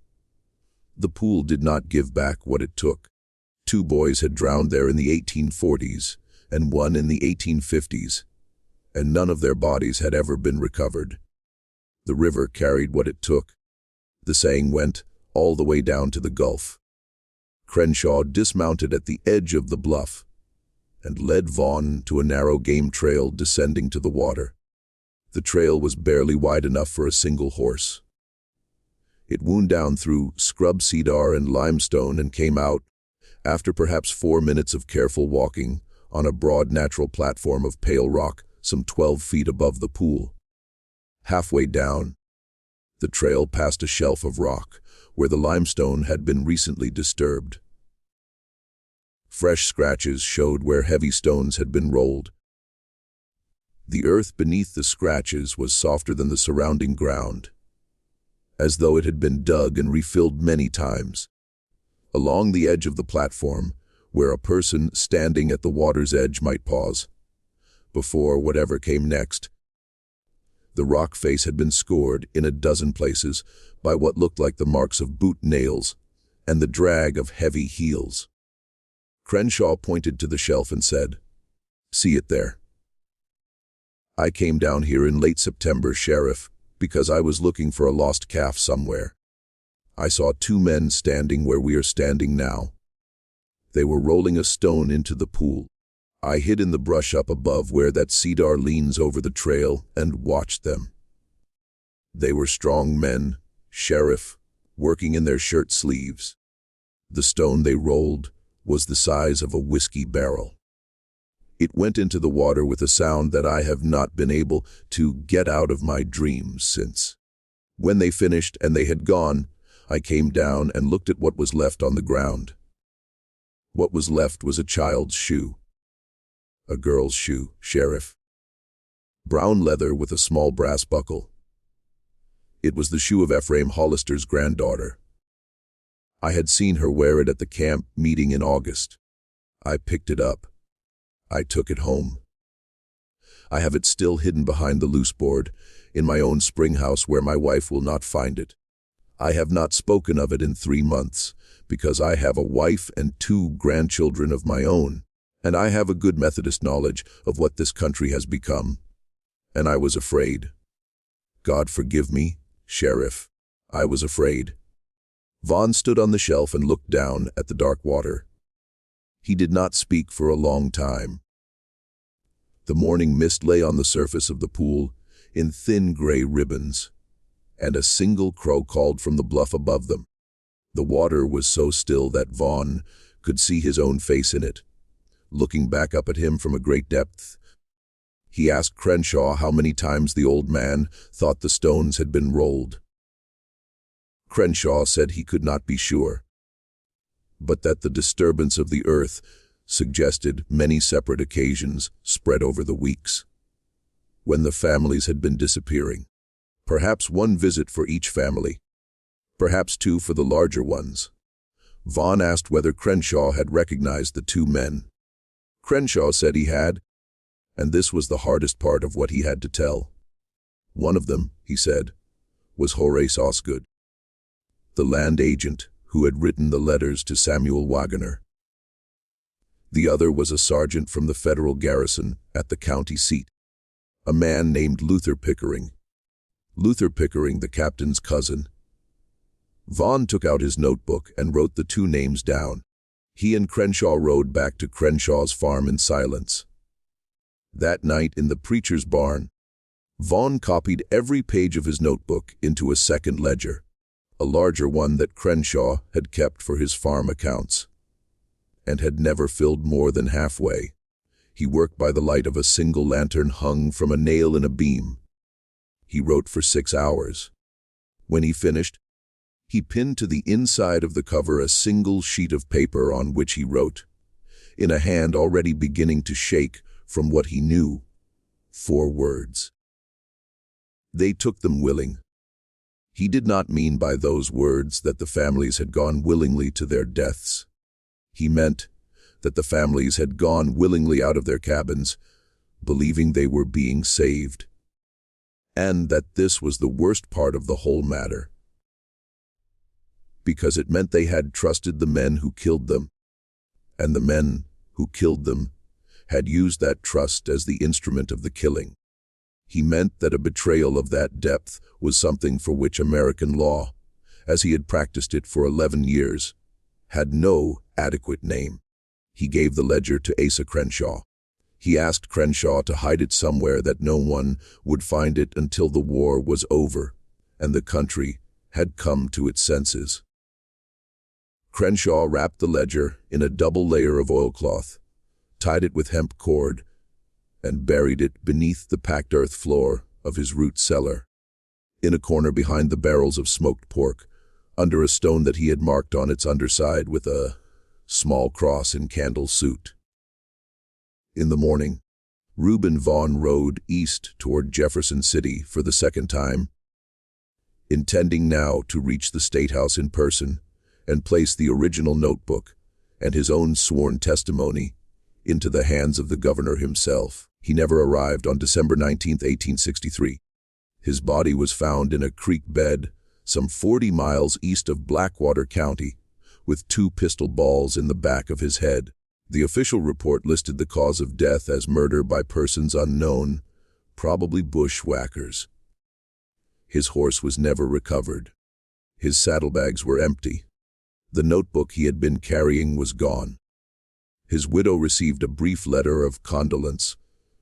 the pool did not give back what it took. 2 boys had drowned there in the 1840s and 1 in the 1850s, and none of their bodies had ever been recovered. The river carried what it took. The saying went all the way down to the Gulf. Crenshaw dismounted at the edge of the bluff and led Vaughn to a narrow game trail descending to the water. The trail was barely wide enough for a single horse. It wound down through scrub cedar and limestone and came out, after perhaps 4 minutes of careful walking, on a broad natural platform of pale rock some 12 feet above the pool. Halfway down, the trail passed a shelf of rock where the limestone had been recently disturbed. Fresh scratches showed where heavy stones had been rolled. The earth beneath the scratches was softer than the surrounding ground, as though it had been dug and refilled many times. Along the edge of the platform, where a person standing at the water's edge might pause, before whatever came next, the rock face had been scored in a dozen places by what looked like the marks of boot nails and the drag of heavy heels. Crenshaw pointed to the shelf and said, "See it there? I came down here in late September, Sheriff, because I was looking for a lost calf somewhere. I saw 2 men standing where we are standing now. They were rolling a stone into the pool. I hid in the brush up above where that cedar leans over the trail and watched them. They were strong men, Sheriff, working in their shirt sleeves. The stone they rolled was the size of a whiskey barrel. It went into the water with a sound that I have not been able to get out of my dreams since. When they finished and they had gone, I came down and looked at what was left on the ground. What was left was a child's shoe. A girl's shoe, Sheriff. Brown leather with a small brass buckle. It was the shoe of Ephraim Hollister's granddaughter. I had seen her wear it at the camp meeting in August. I picked it up. I took it home. I have it still hidden behind the loose board, in my own spring house where my wife will not find it. I have not spoken of it in 3 months, because I have a wife and 2 grandchildren of my own, and I have a good Methodist knowledge of what this country has become. And I was afraid. God forgive me, Sheriff. I was afraid." Vaughn stood on the shelf and looked down at the dark water. He did not speak for a long time. The morning mist lay on the surface of the pool in thin gray ribbons, and a single crow called from the bluff above them. The water was so still that Vaughn could see his own face in it, looking back up at him from a great depth. He asked Crenshaw how many times the old man thought the stones had been rolled. Crenshaw said he could not be sure, but that the disturbance of the earth suggested many separate occasions spread over the weeks, when the families had been disappearing. Perhaps 1 visit for each family, perhaps 2 for the larger ones. Vaughn asked whether Crenshaw had recognized the 2 men. Crenshaw said he had, and this was the hardest part of what he had to tell. One of them, he said, was Horace Osgood, the land agent who had written the letters to Samuel Waggoner. The other was a sergeant from the federal garrison at the county seat, a man named Luther Pickering. Luther Pickering, the captain's cousin. Vaughn took out his notebook and wrote the 2 names down. He and Crenshaw rode back to Crenshaw's farm in silence. That night in the preacher's barn, Vaughn copied every page of his notebook into a second ledger, a larger one that Crenshaw had kept for his farm accounts, and had never filled more than halfway. He worked by the light of a single lantern hung from a nail in a beam. He wrote for 6 hours. When he finished, he pinned to the inside of the cover a single sheet of paper on which he wrote, in a hand already beginning to shake from what he knew, 4 words. They took them willing. He did not mean by those words that the families had gone willingly to their deaths. He meant that the families had gone willingly out of their cabins, believing they were being saved, and that this was the worst part of the whole matter, because it meant they had trusted the men who killed them, and the men who killed them had used that trust as the instrument of the killing. He meant that a betrayal of that depth was something for which American law, as he had practiced it for 11 years, had no adequate name. He gave the ledger to Asa Crenshaw. He asked Crenshaw to hide it somewhere that no one would find it until the war was over and the country had come to its senses. Crenshaw wrapped the ledger in a double layer of oilcloth, tied it with hemp cord, and buried it beneath the packed earth floor of his root cellar. In a corner behind the barrels of smoked pork, under a stone that he had marked on its underside with a small cross in candle suit. In the morning, Reuben Vaughn rode east toward Jefferson City for the second time, intending now to reach the statehouse in person and place the original notebook and his own sworn testimony into the hands of the governor himself. He never arrived on December 19, 1863. His body was found in a creek bed some 40 miles east of Blackwater County, with 2 pistol balls in the back of his head. The official report listed the cause of death as murder by persons unknown, probably bushwhackers. His horse was never recovered. His saddlebags were empty. The notebook he had been carrying was gone. His widow received a brief letter of condolence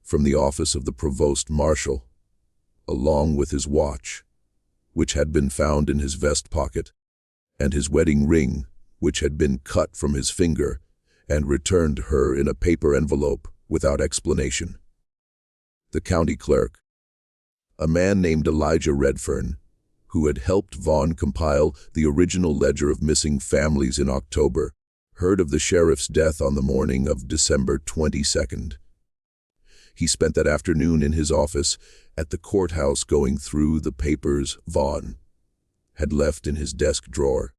from the office of the provost marshal, along with his watch, which had been found in his vest pocket, and his wedding ring, which had been cut from his finger and returned her in a paper envelope without explanation. The county clerk, a man named Elijah Redfern, who had helped Vaughn compile the original ledger of missing families in October, heard of the sheriff's death on the morning of December 22nd. He spent that afternoon in his office at the courthouse going through the papers Vaughn had left in his desk drawer.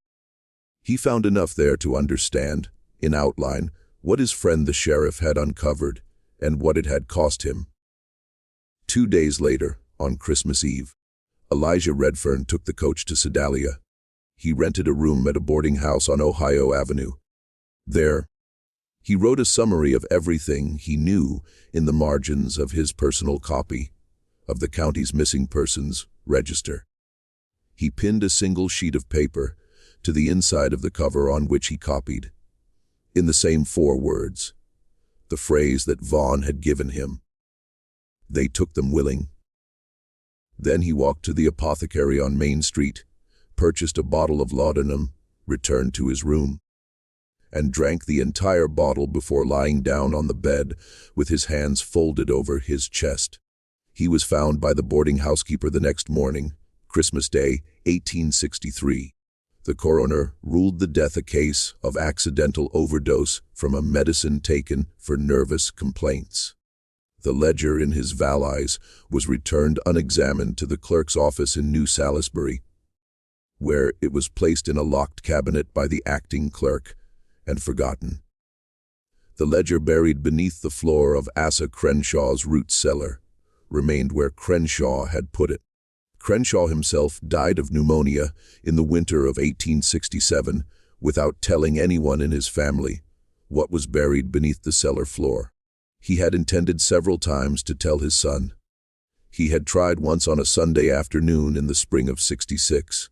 He found enough there to understand, in outline, what his friend the sheriff had uncovered and what it had cost him. 2 days later, on Christmas Eve, Elijah Redfern took the coach to Sedalia. He rented a room at a boarding house on Ohio Avenue. There, he wrote a summary of everything he knew in the margins of his personal copy of the county's missing persons register. He pinned a single sheet of paper to the inside of the cover on which he copied, in the same 4 words, the phrase that Vaughn had given him. They took them willing. Then he walked to the apothecary on Main Street, purchased a bottle of laudanum, returned to his room, and drank the entire bottle before lying down on the bed with his hands folded over his chest. He was found by the boarding housekeeper the next morning, Christmas Day, 1863. The coroner ruled the death a case of accidental overdose from a medicine taken for nervous complaints. The ledger in his valise was returned unexamined to the clerk's office in New Salisbury, where it was placed in a locked cabinet by the acting clerk and forgotten. The ledger buried beneath the floor of Asa Crenshaw's root cellar remained where Crenshaw had put it. Crenshaw himself died of pneumonia in the winter of 1867 without telling anyone in his family what was buried beneath the cellar floor. He had intended several times to tell his son. He had tried once on a Sunday afternoon in the spring of '66.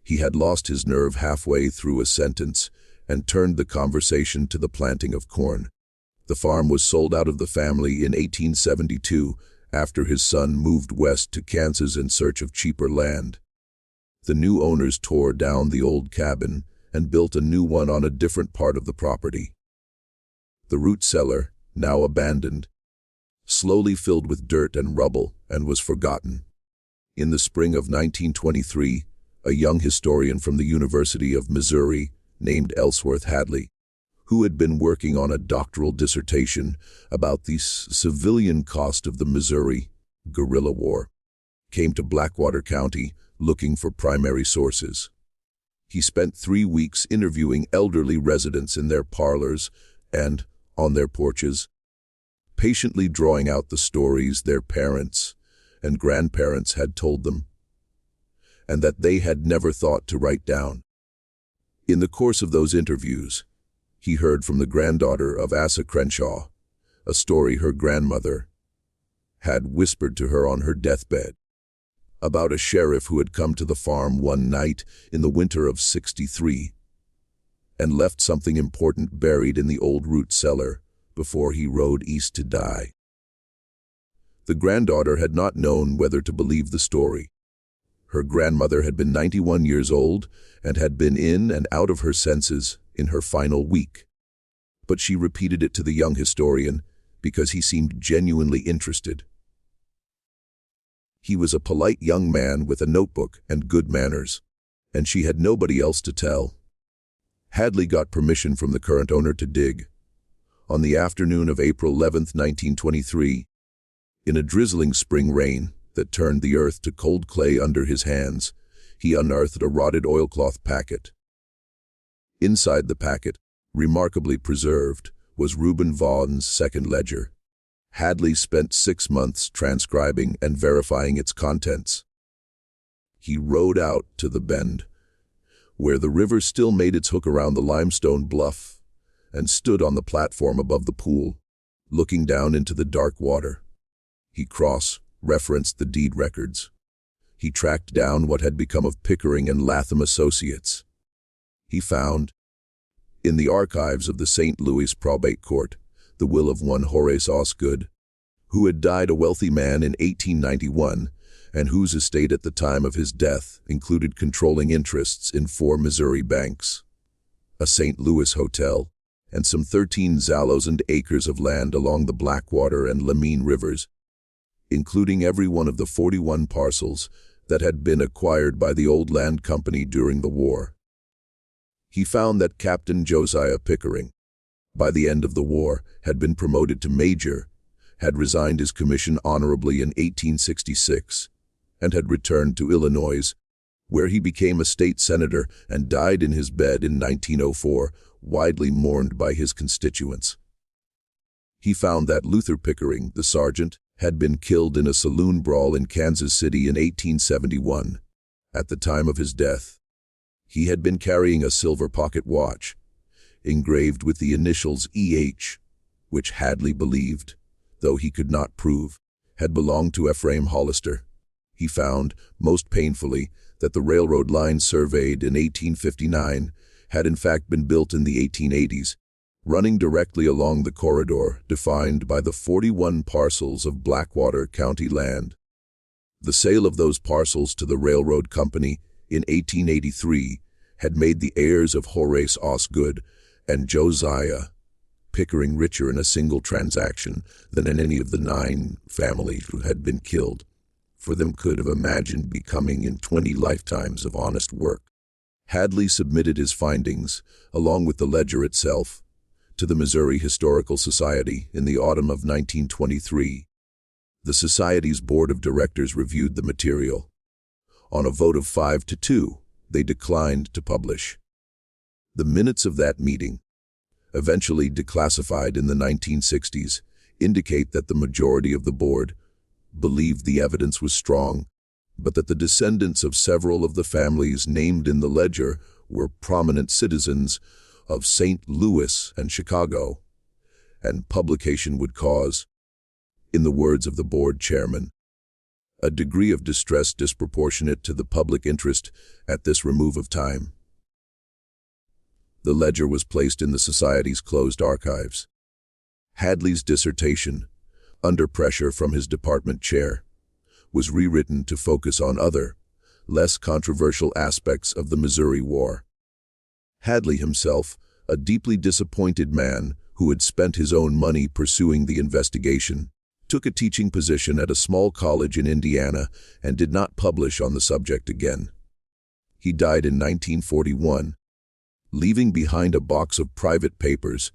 He had lost his nerve halfway through a sentence and turned the conversation to the planting of corn. The farm was sold out of the family in 1872 after his son moved west to Kansas in search of cheaper land. The new owners tore down the old cabin and built a new one on a different part of the property. The root cellar, now abandoned, slowly filled with dirt and rubble and was forgotten. In the spring of 1923, a young historian from the University of Missouri named Ellsworth Hadley, who had been working on a doctoral dissertation about the civilian cost of the Missouri guerrilla war, came to Blackwater County looking for primary sources. He spent 3 weeks interviewing elderly residents in their parlors and on their porches, patiently drawing out the stories their parents and grandparents had told them, and that they had never thought to write down. In the course of those interviews, he heard from the granddaughter of Asa Crenshaw a story her grandmother had whispered to her on her deathbed about a sheriff who had come to the farm one night in the winter of '63 and left something important buried in the old root cellar before he rode east to die. The granddaughter had not known whether to believe the story. Her grandmother had been 91 years old and had been in and out of her senses in her final week. But she repeated it to the young historian because he seemed genuinely interested. He was a polite young man with a notebook and good manners, and she had nobody else to tell. Hadley got permission from the current owner to dig. On the afternoon of April 11, 1923, in a drizzling spring rain that turned the earth to cold clay under his hands, he unearthed a rotted oilcloth packet. Inside the packet, remarkably preserved, was Reuben Vaughan's second ledger. Hadley spent 6 months transcribing and verifying its contents. He rode out to the bend, where the river still made its hook around the limestone bluff, and stood on the platform above the pool, looking down into the dark water. He cross-referenced the deed records. He tracked down what had become of Pickering and Latham Associates. He found, in the archives of the St. Louis Probate Court, the will of one Horace Osgood, who had died a wealthy man in 1891 and whose estate at the time of his death included controlling interests in 4 Missouri banks, a St. Louis hotel, and some 13,000 acres of land along the Blackwater and Lamine rivers, including every one of the 41 parcels that had been acquired by the old land company during the war. He found that Captain Josiah Pickering, by the end of the war, had been promoted to major, had resigned his commission honorably in 1866, and had returned to Illinois, where he became a state senator and died in his bed in 1904, widely mourned by his constituents. He found that Luther Pickering, the sergeant, had been killed in a saloon brawl in Kansas City in 1871. At the time of his death, he had been carrying a silver pocket watch, engraved with the initials E.H., which Hadley believed, though he could not prove, had belonged to Ephraim Hollister. He found, most painfully, that the railroad line surveyed in 1859 had in fact been built in the 1880s, running directly along the corridor defined by the 41 parcels of Blackwater County land. The sale of those parcels to the railroad company in 1883 had made the heirs of Horace Osgood and Josiah Pickering richer in a single transaction than in any of the 9 families who had been killed, for them could have imagined becoming in 20 lifetimes of honest work. Hadley submitted his findings, along with the ledger itself, to the Missouri Historical Society in the autumn of 1923. The Society's board of directors reviewed the material. On a vote of 5-2, they declined to publish. The minutes of that meeting, eventually declassified in the 1960s, indicate that the majority of the board believed the evidence was strong, but that the descendants of several of the families named in the ledger were prominent citizens of St. Louis and Chicago, and publication would cause, in the words of the board chairman, a degree of distress disproportionate to the public interest at this remove of time. The ledger was placed in the Society's closed archives. Hadley's dissertation, under pressure from his department chair, was rewritten to focus on other, less controversial aspects of the Missouri War. Hadley himself, a deeply disappointed man who had spent his own money pursuing the investigation, took a teaching position at a small college in Indiana and did not publish on the subject again. He died in 1941, leaving behind a box of private papers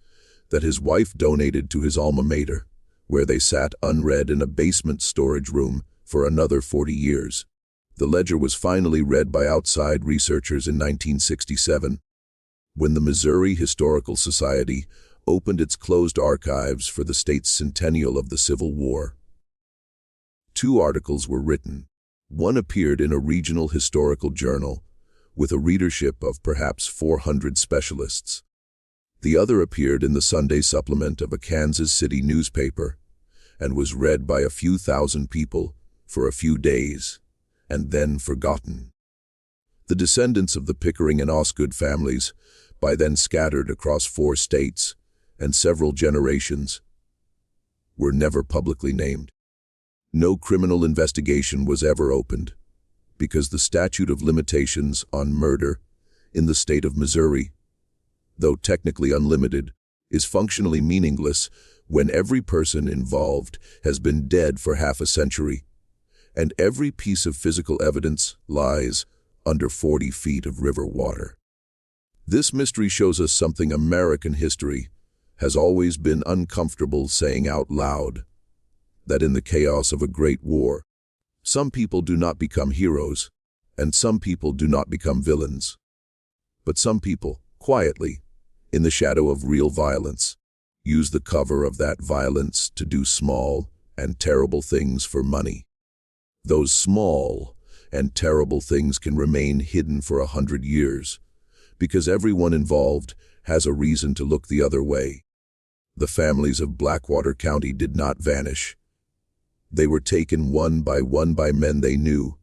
that his wife donated to his alma mater, where they sat unread in a basement storage room for another 40 years. The ledger was finally read by outside researchers in 1967, when the Missouri Historical Society opened its closed archives for the state's centennial of the Civil War. 2 articles were written. One appeared in a regional historical journal, with a readership of perhaps 400 specialists. The other appeared in the Sunday supplement of a Kansas City newspaper, and was read by a few thousand people for a few days, and then forgotten. The descendants of the Pickering and Osgood families by then scattered across 4 states and several generations, were never publicly named. No criminal investigation was ever opened, because the statute of limitations on murder in the state of Missouri, though technically unlimited, is functionally meaningless when every person involved has been dead for half a century, and every piece of physical evidence lies under 40 feet of river water. This mystery shows us something American history has always been uncomfortable saying out loud, that in the chaos of a great war, some people do not become heroes, and some people do not become villains. But some people, quietly, in the shadow of real violence, use the cover of that violence to do small and terrible things for money. Those small and terrible things can remain hidden for 100 years, because everyone involved has a reason to look the other way. The families of Blackwater County did not vanish. They were taken one by men they knew,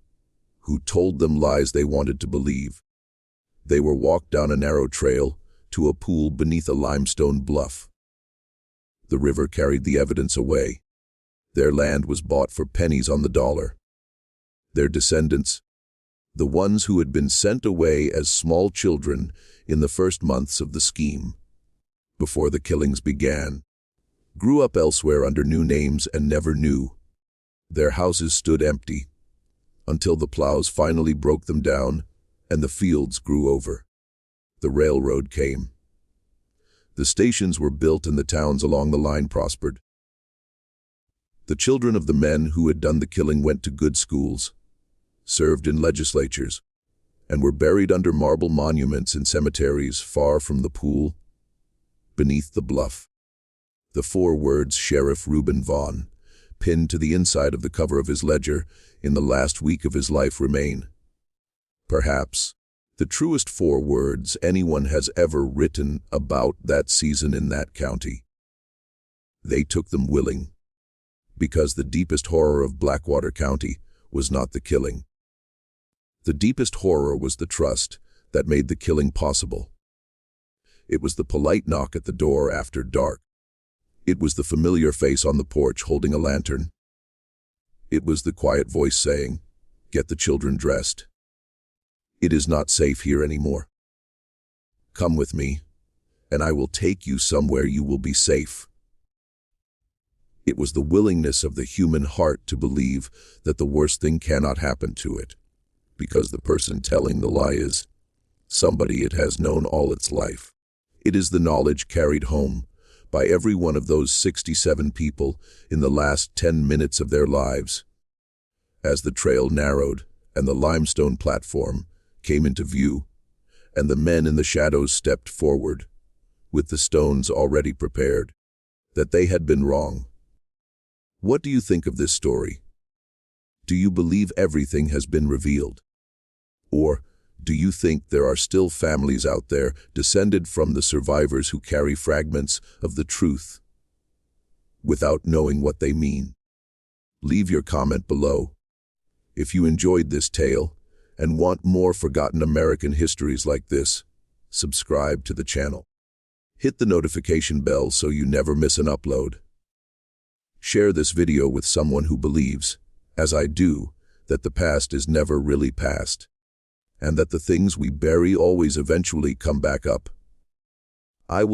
who told them lies they wanted to believe. They were walked down a narrow trail to a pool beneath a limestone bluff. The river carried the evidence away. Their land was bought for pennies on the dollar. Their descendants, the ones who had been sent away as small children in the first months of the scheme, before the killings began, grew up elsewhere under new names and never knew. Their houses stood empty, until the plows finally broke them down and the fields grew over. The railroad came. The stations were built and the towns along the line prospered. The children of the men who had done the killing went to good schools, served in legislatures, and were buried under marble monuments in cemeteries far from the pool, beneath the bluff. The 4 words Sheriff Reuben Vaughn, pinned to the inside of the cover of his ledger in the last week of his life, remain. Perhaps the truest 4 words anyone has ever written about that season in that county. They took them willing, because the deepest horror of Blackwater County was not the killing. The deepest horror was the trust that made the killing possible. It was the polite knock at the door after dark. It was the familiar face on the porch holding a lantern. It was the quiet voice saying, "Get the children dressed. It is not safe here anymore. Come with me, and I will take you somewhere you will be safe." It was the willingness of the human heart to believe that the worst thing cannot happen to it, because the person telling the lie is somebody it has known all its life. It is the knowledge carried home by every one of those 67 people in the last 10 minutes of their lives. As the trail narrowed and the limestone platform came into view, and the men in the shadows stepped forward, with the stones already prepared, that they had been wrong. What do you think of this story? Do you believe everything has been revealed? Or do you think there are still families out there descended from the survivors who carry fragments of the truth without knowing what they mean? Leave your comment below. If you enjoyed this tale and want more forgotten American histories like this, subscribe to the channel. Hit the notification bell so you never miss an upload. Share this video with someone who believes, as I do, that the past is never really past, and that the things we bury always eventually come back up. I will